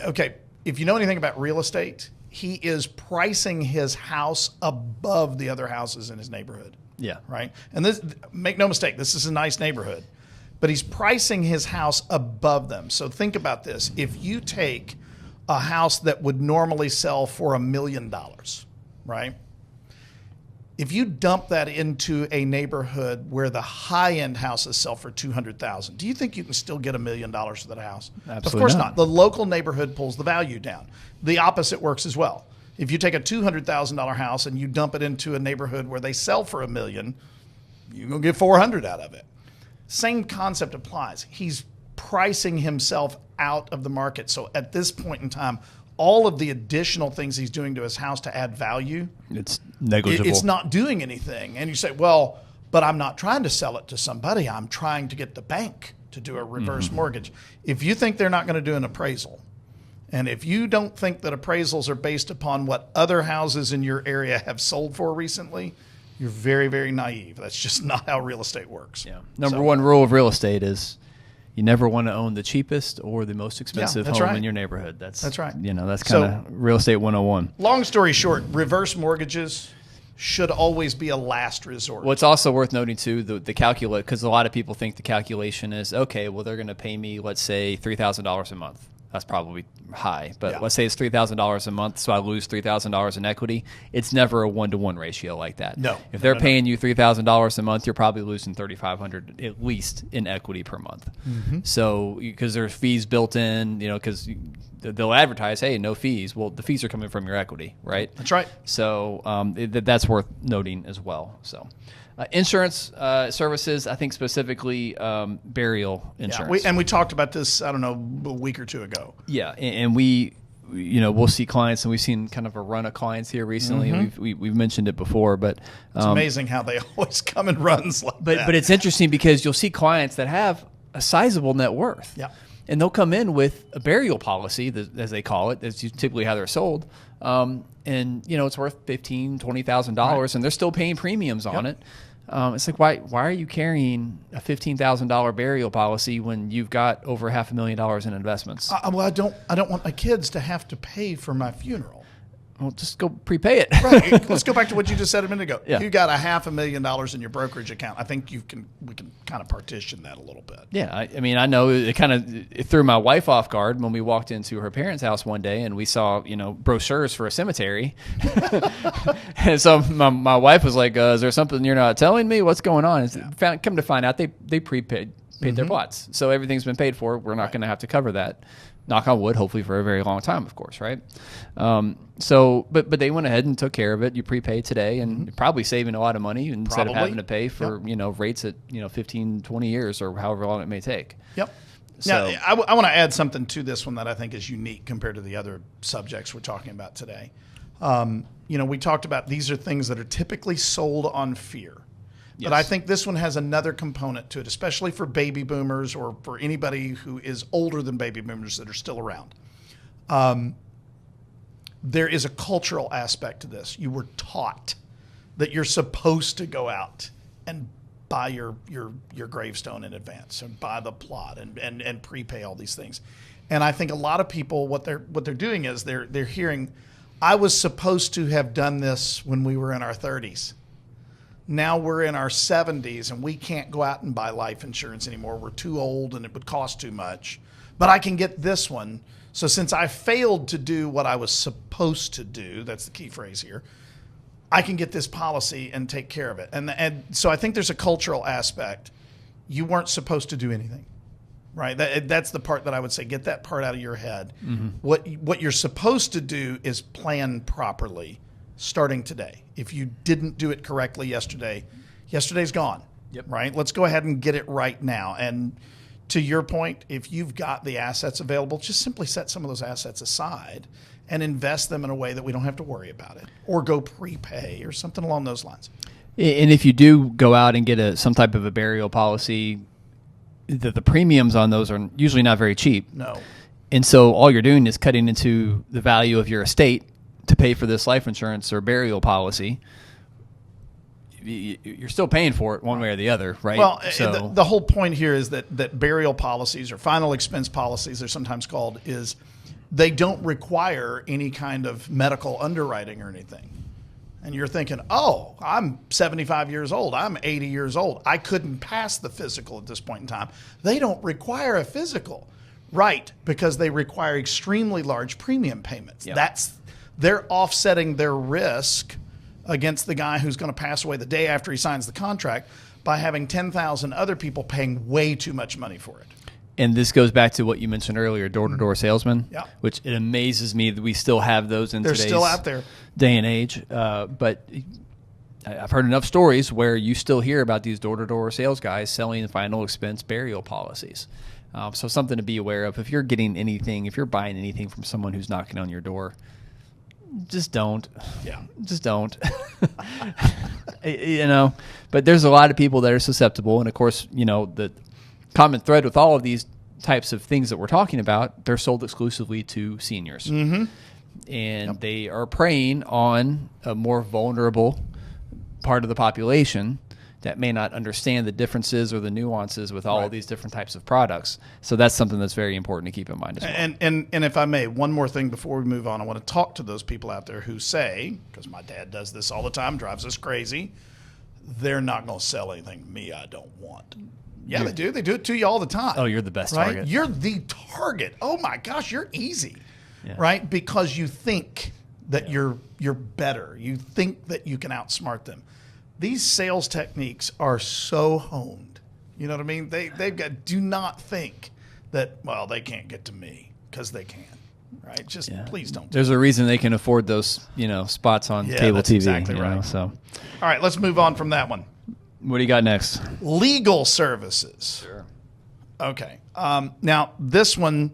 okay, if you know anything about real estate, he is pricing his house above the other houses in his neighborhood. Yeah. Right? And this, make no mistake, this is a nice neighborhood. But he's pricing his house above them. So think about this. If you take a house that would normally sell for $1 million, right? If you dump that into a neighborhood where the high-end houses sell for $200,000, do you think you can still get $1 million for that house? Absolutely Of course not. not. The local neighborhood pulls the value down. The opposite works as well. If you take a $200,000 house and you dump it into a neighborhood where they sell for $1 million, you're going to get $400,000 out of it. Same concept applies. He's pricing himself out of the market. So at this point in time, all of the additional things he's doing to his house to add value, it's negligible. It's not doing anything. And you say, well, but I'm not trying to sell it to somebody. I'm trying to get the bank to do a reverse mortgage. If you think they're not going to do an appraisal, and if you don't think that appraisals are based upon what other houses in your area have sold for recently, you're very, very naive. That's just not how real estate works. Yeah. Number one rule of real estate is you never want to own the cheapest or the most expensive home right. in your neighborhood. That's right. That's kind of real estate 101. Long story short, reverse mortgages should always be a last resort. What's also worth noting too, the calculate, because a lot of people think the calculation is, okay, well, they're going to pay me, let's say, $3,000 a month. That's probably high, but let's say it's $3,000 a month, so I lose $3,000 in equity. It's never a 1-to-1 ratio like that. No. If they're paying you $3,000 a month, you're probably losing $3,500 at least in equity per month. So because there's fees built in, because they'll advertise, hey, no fees. Well, the fees are coming from your equity, right? That's right. So that's worth noting as well. So. Insurance services, I think specifically burial insurance. And we talked about this, I don't know, a week or two ago. Yeah, and we, we'll see clients, and we've seen kind of a run of clients here recently. We've mentioned it before, but it's amazing how they always come in runs like that. But it's interesting because you'll see clients that have a sizable net worth. Yeah. And they'll come in with a burial policy, as they call it. That's typically how they're sold. And it's worth $15,000, $20,000, and they're still paying premiums on it. It's like, why are you carrying a $15,000 burial policy when you've got over $500,000 in investments? Well, I don't want my kids to have to pay for my funeral. Well, just go prepay it. Right. Let's go back to what you just said a minute ago. Yeah. You got $500,000 in your brokerage account. I think we can kind of partition that a little bit. Yeah, I know it threw my wife off guard when we walked into her parents' house one day and we saw brochures for a cemetery, and so my wife was like, "Is there something you're not telling me? What's going on?" And come to find out, they paid their plots, so everything's been paid for. We're not going to have to cover that. Knock on wood, hopefully for a very long time, of course, right? But they went ahead and took care of it. You prepaid today, and probably saving a lot of money instead of having to pay for rates at 15, 20 years or however long it may take. Yep. So, now, I want to add something to this one that I think is unique compared to the other subjects we're talking about today. We talked about these are things that are typically sold on fear. But I think this one has another component to it, especially for baby boomers or for anybody who is older than baby boomers that are still around. There is a cultural aspect to this. You were taught that you're supposed to go out and buy your gravestone in advance and buy the plot and prepay all these things. And I think a lot of people, what they're doing is they're hearing, I was supposed to have done this when we were in our 30s. Now we're in our 70s and we can't go out and buy life insurance anymore. We're too old and it would cost too much. But I can get this one. So since I failed to do what I was supposed to do, that's the key phrase here, I can get this policy and take care of it. And so I think there's a cultural aspect. You weren't supposed to do anything, right? That's the part that I would say, get that part out of your head. What you're supposed to do is plan properly starting today. If you didn't do it correctly yesterday's gone, right? Let's go ahead and get it right now. And to your point, if you've got the assets available, just simply set some of those assets aside and invest them in a way that we don't have to worry about it, or go prepay or something along those lines. And if you do go out and get some type of a burial policy, the premiums on those are usually not very cheap. No. And so all you're doing is cutting into the value of your estate to pay for this life insurance or burial policy. You're still paying for it one way or the other, right? Well, so the whole point here is that burial policies, or final expense policies they're sometimes called, is they don't require any kind of medical underwriting or anything. And you're thinking, oh, I'm 75 years old. I'm 80 years old. I couldn't pass the physical at this point in time. They don't require a physical. Right, because they require extremely large premium payments. Yep. They're offsetting their risk against the guy who's going to pass away the day after he signs the contract by having 10,000 other people paying way too much money for it. And this goes back to what you mentioned earlier, door-to-door salesmen, Yeah. which it amazes me that we still have those in They're today's still out there. day and age. But I've heard enough stories where you still hear about these door-to-door sales guys selling final expense burial policies. So something to be aware of. If you're getting anything, if you're buying anything from someone who's knocking on your door, just don't. Yeah. Just don't. But there's a lot of people that are susceptible. And, of course, the common thread with all of these types of things that we're talking about, they're sold exclusively to seniors. Mm-hmm. And they are preying on a more vulnerable part of the population that may not understand the differences or the nuances with all of these different types of products. So that's something that's very important to keep in mind as well. And if I may, one more thing before we move on, I want to talk to those people out there who say, because my dad does this all the time, drives us crazy, they're not going to sell anything to me I don't want. Yeah, they do. They do it to you all the time. Oh, you're the best right? target. You're the target. Oh my gosh, you're easy, right? Because you think that you're better. You think that you can outsmart them. These sales techniques are so honed. You know what I mean? They've got. Do not think that they can't get to me, because they can. Right? Just please don't. There's a reason they can afford those spots on cable that's TV. Exactly right. So, all right, let's move on from that one. What do you got next? Legal services. Sure. Okay. Now, this one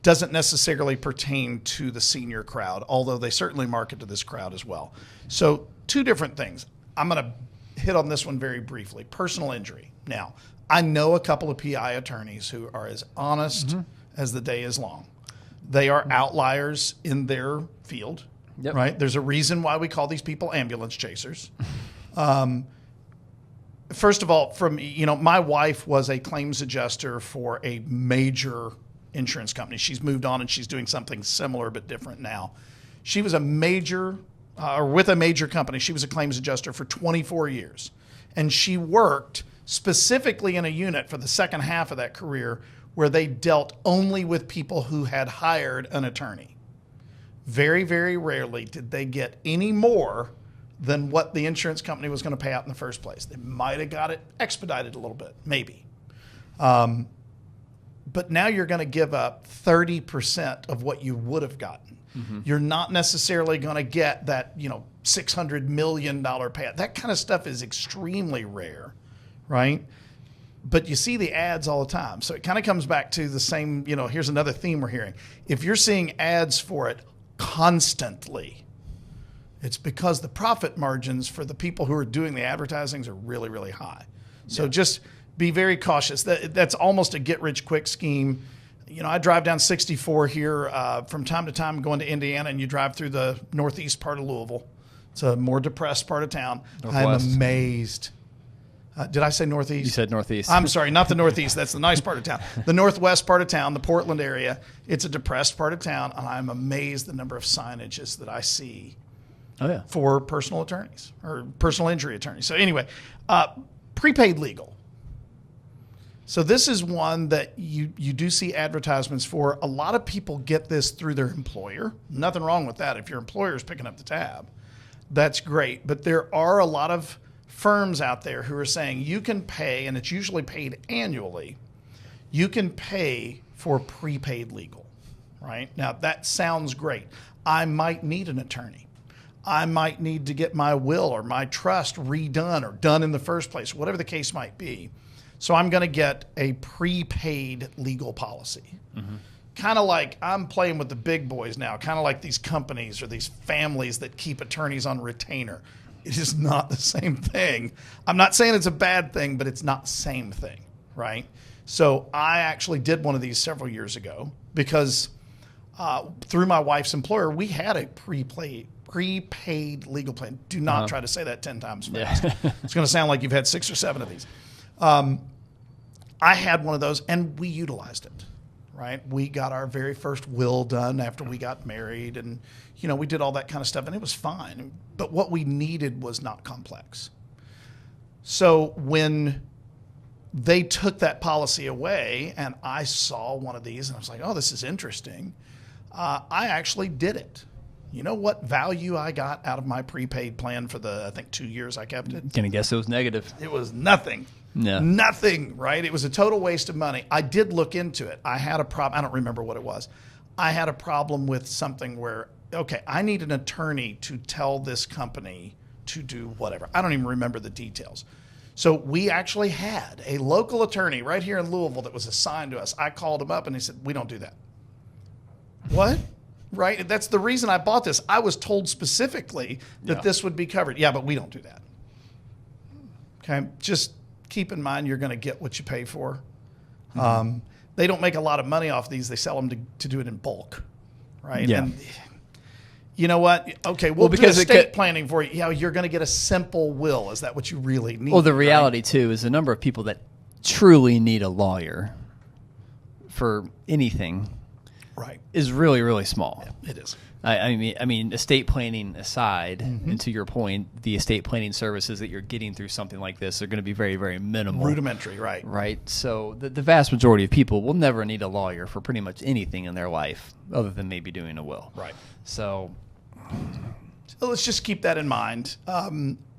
doesn't necessarily pertain to the senior crowd, although they certainly market to this crowd as well. So, two different things. I'm going to hit on this one very briefly. Personal injury. Now, I know a couple of PI attorneys who are as honest as the day is long. They are outliers in their field, right? There's a reason why we call these people ambulance chasers. First of all, my wife was a claims adjuster for a major insurance company. She's moved on and she's doing something similar but different now. She was with a major company. She was a claims adjuster for 24 years. And she worked specifically in a unit for the second half of that career where they dealt only with people who had hired an attorney. Very, very rarely did they get any more than what the insurance company was going to pay out in the first place. They might have got it expedited a little bit, maybe. But now you're going to give up 30% of what you would have gotten. Mm-hmm. You're not necessarily going to get that, $600 million payout. That kind of stuff is extremely rare, right? But you see the ads all the time. So it kind of comes back to the same, here's another theme we're hearing. If you're seeing ads for it constantly, it's because the profit margins for the people who are doing the advertisings are really, really high. So just be very cautious. That's almost a get-rich-quick scheme. I drive down 64 here from time to time going to Indiana, and you drive through the northeast part of Louisville. It's a more depressed part of town. Northwest. I'm amazed. Did I say northeast? You said northeast. I'm sorry, not the northeast. That's the nice part of town. The northwest part of town, the Portland area, it's a depressed part of town, and I'm amazed the number of signages that I see for personal attorneys or personal injury attorneys. So anyway, prepaid legal. So this is one that you do see advertisements for. A lot of people get this through their employer. Nothing wrong with that. If your employer is picking up the tab, that's great. But there are a lot of firms out there who are saying you can pay, and it's usually paid annually, you can pay for prepaid legal, right? Now, that sounds great. I might need an attorney. I might need to get my will or my trust redone or done in the first place, whatever the case might be. So I'm going to get a prepaid legal policy. Mm-hmm. Kind of like I'm playing with the big boys now, kind of like these companies or these families that keep attorneys on retainer. It is not the same thing. I'm not saying it's a bad thing, but it's not the same thing, right? So I actually did one of these several years ago because through my wife's employer, we had a prepaid legal plan. Do not try to say that 10 times fast. It's going to sound like you've had 6 or 7 of these. I had one of those, and we utilized it, right? We got our very first will done after we got married, and, we did all that kind of stuff, and it was fine. But what we needed was not complex. So when they took that policy away, and I saw one of these, and I was like, oh, this is interesting, I actually did it. You know what value I got out of my prepaid plan for the, I think, 2 years I kept it? Gonna guess it was negative. It was nothing. No. Nothing, right? It was a total waste of money. I did look into it. I had a problem. I don't remember what it was. I had a problem with something where, okay, I need an attorney to tell this company to do whatever. I don't even remember the details. So we actually had a local attorney right here in Louisville that was assigned to us. I called him up and he said, we don't do that. What? Right? That's the reason I bought this. I was told specifically that this would be covered. Yeah, but we don't do that. Okay? Just keep in mind you're going to get what you pay for. They don't make a lot of money off these. They sell them to do it in bulk. Right? Yeah. And you know what? Okay, we'll do estate planning for you. Yeah, you're going to get a simple will. Is that what you really need? Well, the reality, too, is the number of people that truly need a lawyer for anything is really, really small. Yeah, it is. I mean, estate planning aside, and to your point, the estate planning services that you're getting through something like this are going to be very, very minimal. Rudimentary, right. Right. So the vast majority of people will never need a lawyer for pretty much anything in their life other than maybe doing a will. Right. So let's just keep that in mind.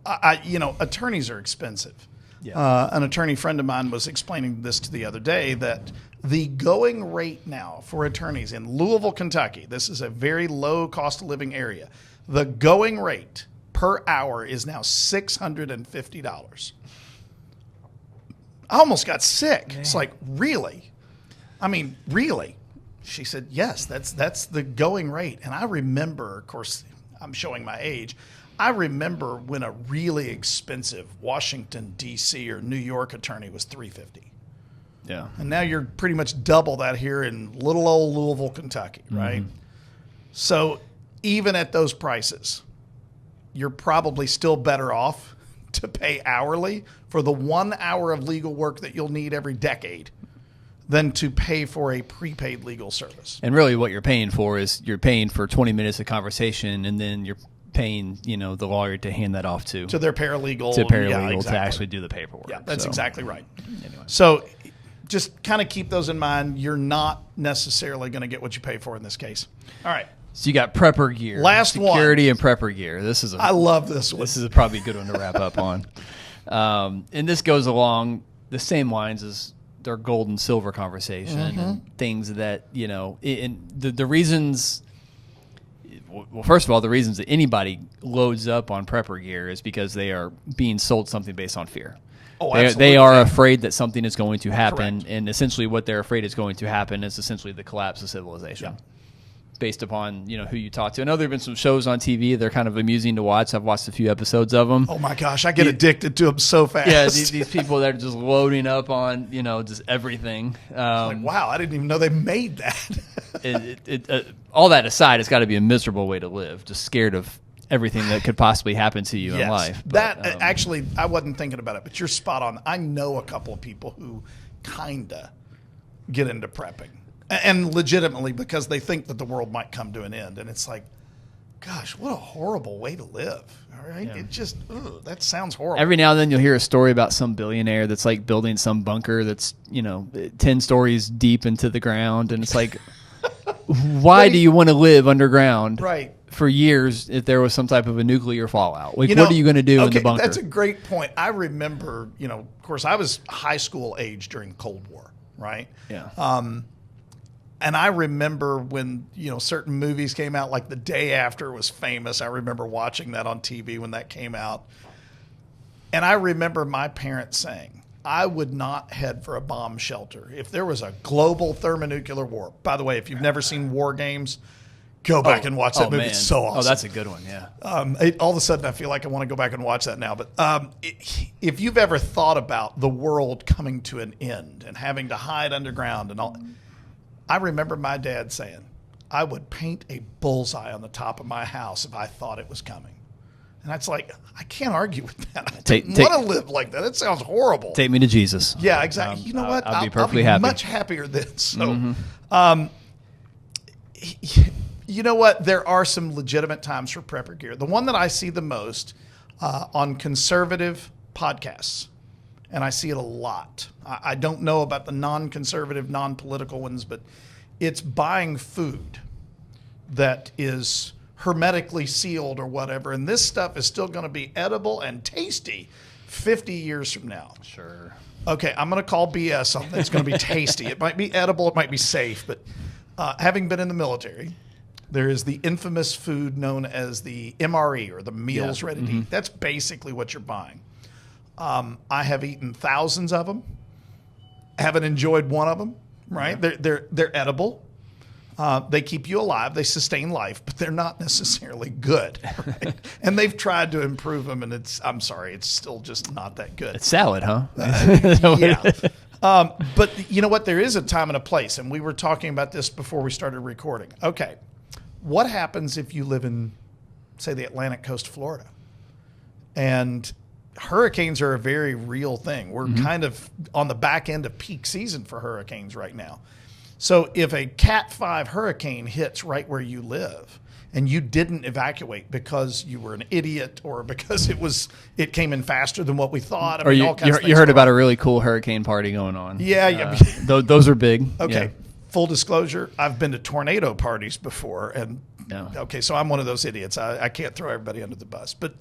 Attorneys are expensive. Yeah. An attorney friend of mine was explaining this to the other day that the going rate now for attorneys in Louisville, Kentucky, this is a very low cost of living area. The going rate per hour is now $650. I almost got sick. Man. It's like, really? I mean, really? She said, yes, that's the going rate. And I remember, of course, I'm showing my age. I remember when a really expensive Washington, D.C. or New York attorney was $350. Yeah. And now you're pretty much double that here in little old Louisville, Kentucky, right? So even at those prices, you're probably still better off to pay hourly for the 1 hour of legal work that you'll need every decade than to pay for a prepaid legal service. And really what you're paying for is you're paying for 20 minutes of conversation, and then you're paying, the lawyer to hand that off to their paralegal. To actually do the paperwork. Yeah, that's exactly right. Anyway. So just kind of keep those in mind. You're not necessarily going to get what you pay for in this case. All right. So you got prepper gear. Last one. Security and prepper gear. I love this one. This is probably a good one to wrap up on. And this goes along the same lines as their gold and silver conversation and things that, and the reasons. Well, first of all, the reasons that anybody loads up on prepper gear is because they are being sold something based on fear. Oh, absolutely. They are afraid that something is going to happen, Correct. and essentially what they're afraid is going to happen is essentially the collapse of civilization. Yeah. Based upon who you talk to. I know there have been some shows on TV. They're kind of amusing to watch. I've watched a few episodes of them. Oh my gosh, I get addicted to them so fast. Yeah, these people that are just loading up on just everything. Like, wow, I didn't even know they made that. All that aside, it's got to be a miserable way to live. Just scared of everything that could possibly happen to you in life. But, actually, I wasn't thinking about it, but you're spot on. I know a couple of people who kinda get into prepping. And legitimately because they think that the world might come to an end. And it's like, gosh, what a horrible way to live. All right. Yeah. It just, that sounds horrible. Every now and then you'll hear a story about some billionaire that's like building some bunker that's, 10 stories deep into the ground. And it's like, why do you want to live underground for years if there was some type of a nuclear fallout? Like, what are you going to do in the bunker? That's a great point. I remember, of course, I was high school age during the Cold War, right? Yeah. And I remember when, certain movies came out, like The Day After was famous. I remember watching that on TV when that came out. And I remember my parents saying, I would not head for a bomb shelter. If there was a global thermonuclear war, by the way, if you've never seen War Games, Go back and watch that movie. Man. It's so awesome. Oh, that's a good one, yeah. All of a sudden, I feel like I want to go back and watch that now. But if you've ever thought about the world coming to an end and having to hide underground and all, I remember my dad saying, I would paint a bullseye on the top of my house if I thought it was coming. And that's like, I can't argue with that. I don't want to live like that. That sounds horrible. Take me to Jesus. Yeah, exactly. You know what? I'll be perfectly happy. Much happier then. So, you know what? There are some legitimate times for prepper gear. The one that I see the most on conservative podcasts, and I see it a lot. I don't know about the non-conservative, non-political ones, but it's buying food that is hermetically sealed or whatever, and this stuff is still going to be edible and tasty 50 years from now. Sure. Okay, I'm going to call BS on it's going to be tasty. It might be edible, it might be safe, but having been in the military, there is the infamous food known as the MRE, or the meals ready to eat. That's basically what you're buying. I have eaten thousands of them. Haven't enjoyed one of them. Right? Yeah. They're edible. They keep you alive. They sustain life, but they're not necessarily good. Right? And they've tried to improve them, and I'm sorry, it's still just not that good. It's salad, huh? Yeah. But you know what? There is a time and a place, and we were talking about this before we started recording. Okay, what happens if you live in, say, the Atlantic coast of Florida? And hurricanes are a very real thing. We're kind of on the back end of peak season for hurricanes right now. So if a Cat 5 hurricane hits right where you live and you didn't evacuate because you were an idiot or because it came in faster than what we thought. Or you heard about a really cool hurricane party going on. Yeah. Those are big. Okay. Yeah. Full disclosure, I've been to tornado parties before. And okay, so I'm one of those idiots. I can't throw everybody under the bus. But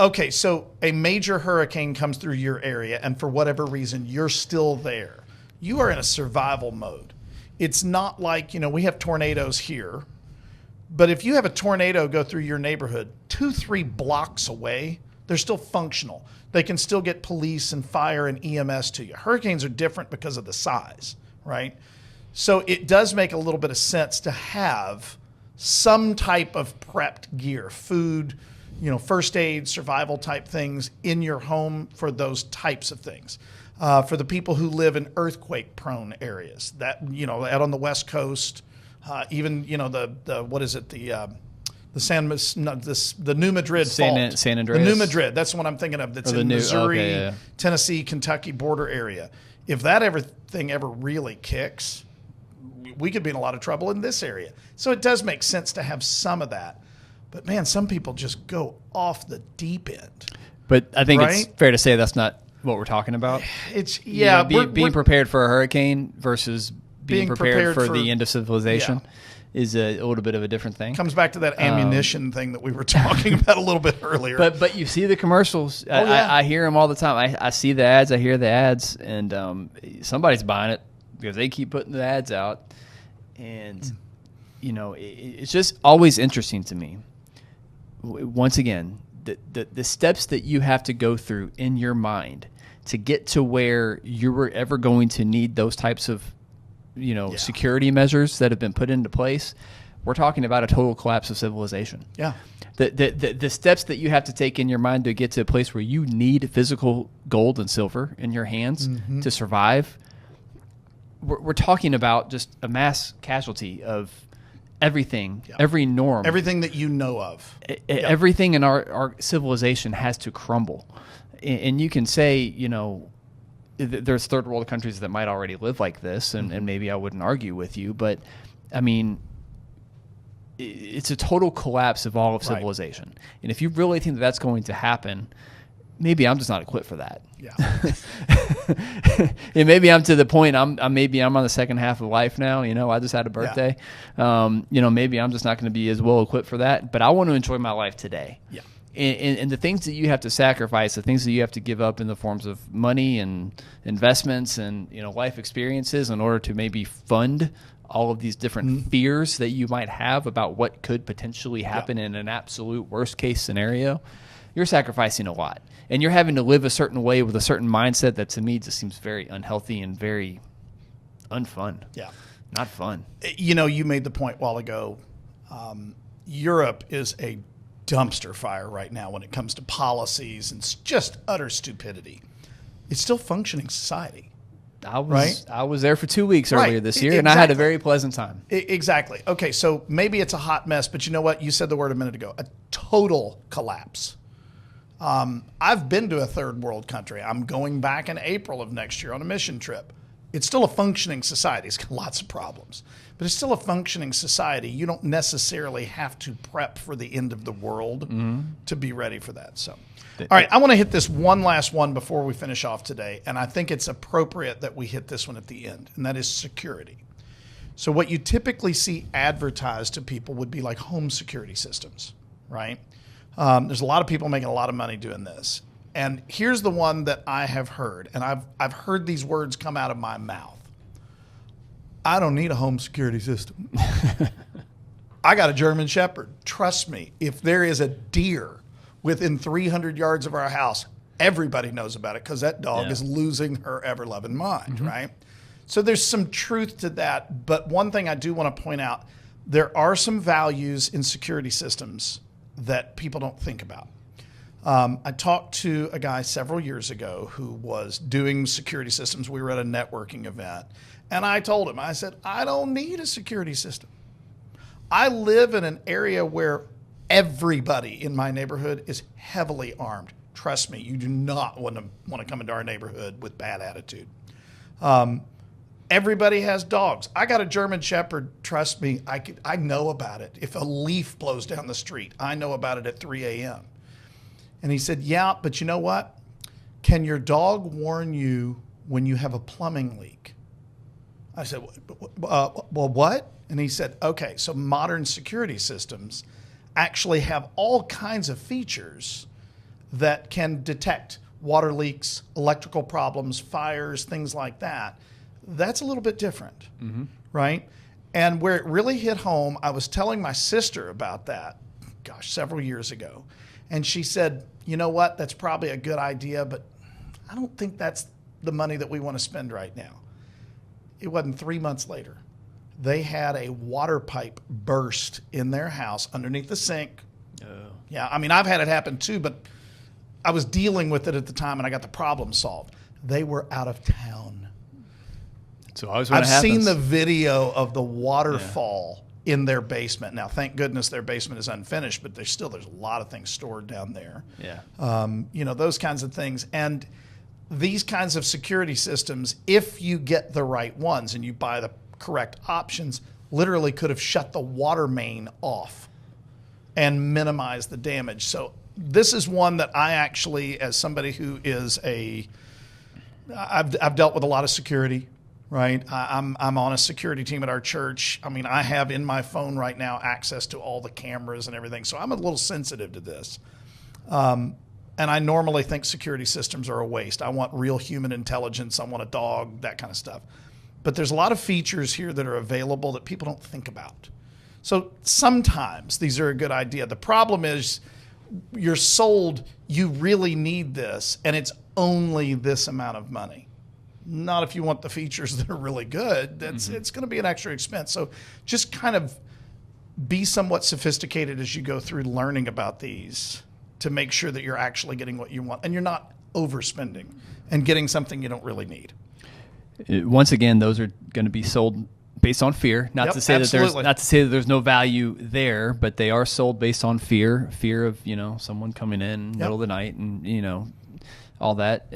okay, so a major hurricane comes through your area, and for whatever reason, you're still there. You are in a survival mode. It's not like, we have tornadoes here, but if you have a tornado go through your neighborhood 2-3 blocks away, they're still functional. They can still get police and fire and EMS to you. Hurricanes are different because of the size, right? So it does make a little bit of sense to have some type of prepped gear, food, first aid, survival type things in your home for those types of things. For the people who live in earthquake prone areas, that, out on the West Coast, even, the New Madrid fault. San Andreas. The New Madrid, that's the one I'm thinking of. That's in Missouri, Tennessee, Kentucky border area. If that thing ever really kicks, we could be in a lot of trouble in this area. So it does make sense to have some of that. But man, some people just go off the deep end. But I think it's fair to say that's not what we're talking about. It's being prepared for a hurricane versus being prepared for the end of civilization is a little bit of a different thing. Comes back to that ammunition thing that we were talking about a little bit earlier. But you see the commercials. I hear them all the time. I see the ads. I hear the ads, and somebody's buying it because they keep putting the ads out. And it's just always interesting to me. Once again, the steps that you have to go through in your mind to get to where you were ever going to need those types of, security measures that have been put into place, we're talking about a total collapse of civilization. Yeah. The steps that you have to take in your mind to get to a place where you need physical gold and silver in your hands to survive, we're talking about just a mass casualty of everything, every norm. Everything that you know of. Everything in our civilization has to crumble. And you can say, there's third world countries that might already live like this, and maybe I wouldn't argue with you, but I mean, it's a total collapse of all of civilization. Right. And if you really think that that's going to happen, maybe I'm just not equipped for that. Yeah. And maybe I'm to the point I'm on the second half of life now. I just had a birthday. Yeah. Maybe I'm just not going to be as well equipped for that. But I want to enjoy my life today. Yeah. And the things that you have to sacrifice, the things that you have to give up in the forms of money and investments and life experiences in order to maybe fund all of these different fears that you might have about what could potentially happen in an absolute worst case scenario, you're sacrificing a lot. And you're having to live a certain way with a certain mindset that to me just seems very unhealthy and very unfun. Yeah. Not fun. You made the point a while ago Europe is a dumpster fire right now when it comes to policies and it's just utter stupidity. It's still functioning society. I was there for 2 weeks earlier this year, Exactly. and I had a very pleasant time. Exactly. Okay, so maybe it's a hot mess, but you know what? You said the word a minute ago. A total collapse. I've been to a third world country. I'm going back in April of next year on a mission trip. It's still a functioning society. It's got lots of problems, but it's still a functioning society. You don't necessarily have to prep for the end of the world to be ready for that. So, all right, I want to hit this one last one before we finish off today, and I think it's appropriate that we hit this one at the end, and that is security. So what you typically see advertised to people would be like home security systems, right? There's a lot of people making a lot of money doing this. And here's the one that I have heard, and I've heard these words come out of my mouth. I don't need a home security system. I got a German Shepherd. Trust me, if there is a deer within 300 yards of our house, everybody knows about it because that dog is losing her ever-loving mind, right? So there's some truth to that. But one thing I do want to point out, there are some values in security systems that people don't think about. I talked to a guy several years ago who was doing security systems. We were at a networking event, and I told him, I said, I don't need a security system. I live in an area where everybody in my neighborhood is heavily armed. Trust me, you do not want to come into our neighborhood with bad attitude. Everybody has dogs. I got a German Shepherd. Trust me, I know about it. If a leaf blows down the street, I know about it at 3 a.m. And he said, yeah, but you know what? Can your dog warn you when you have a plumbing leak? I said, well, what? And he said, okay, so modern security systems actually have all kinds of features that can detect water leaks, electrical problems, fires, things like that. That's a little bit different, right? And where it really hit home, I was telling my sister about that, several years ago. And she said, you know what, that's probably a good idea, but I don't think that's the money that we want to spend right now. It wasn't 3 months later. They had a water pipe burst in their house underneath the sink. Oh. Yeah, I mean, I've had it happen too, but I was dealing with it at the time and I got the problem solved. They were out of town. So always when I've seen the video of the waterfall in their basement. Now, thank goodness their basement is unfinished, but there's a lot of things stored down there. Yeah. Those kinds of things. And these kinds of security systems, if you get the right ones and you buy the correct options, literally could have shut the water main off and minimized the damage. So this is one that I actually, as somebody who is I've dealt with a lot of security. Right, I'm on a security team at our church. I mean, I have in my phone right now access to all the cameras and everything, so I'm a little sensitive to this. And I normally think security systems are a waste. I want real human intelligence. I want a dog, that kind of stuff. But there's a lot of features here that are available that people don't think about. So sometimes these are a good idea. The problem is you're sold, you really need this, and it's only this amount of money. Not if you want the features that are really good. It's going to be an extra expense. So just kind of be somewhat sophisticated as you go through learning about these to make sure that you're actually getting what you want and you're not overspending and getting something you don't really need. Once again, those are going to be sold based on fear. Not to say that there's no value there, but they are sold based on fear of someone coming in middle of the night and all that,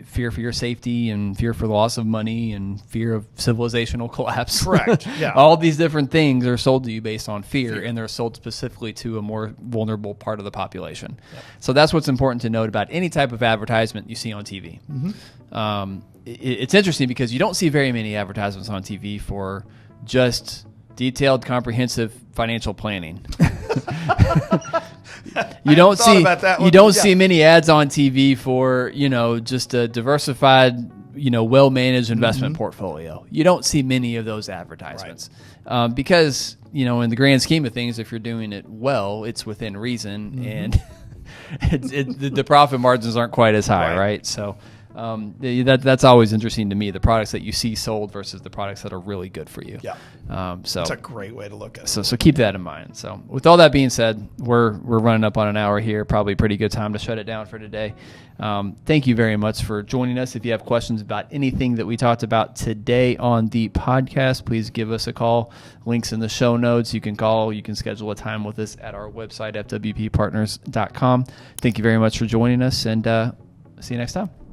fear for your safety and fear for the loss of money and fear of civilizational collapse. Correct. Yeah. All these different things are sold to you based on fear, and they're sold specifically to a more vulnerable part of the population. Yep. So that's what's important to note about any type of advertisement you see on TV. It's interesting because you don't see very many advertisements on TV for just detailed, comprehensive financial planning. You don't see many ads on TV for, just a diversified, well-managed investment portfolio. You don't see many of those advertisements because, in the grand scheme of things, if you're doing it well, it's within reason and the profit margins aren't quite as high, right? So That's always interesting to me, the products that you see sold versus the products that are really good for you. Yeah. So It's a great way to look at it. So keep that in mind. So with all that being said, we're running up on an hour here, probably a pretty good time to shut it down for today. Thank you very much for joining us. If you have questions about anything that we talked about today on the podcast, please give us a call. Links in the show notes. You can call, you can schedule a time with us at our website, fwppartners.com. Thank you very much for joining us, and see you next time.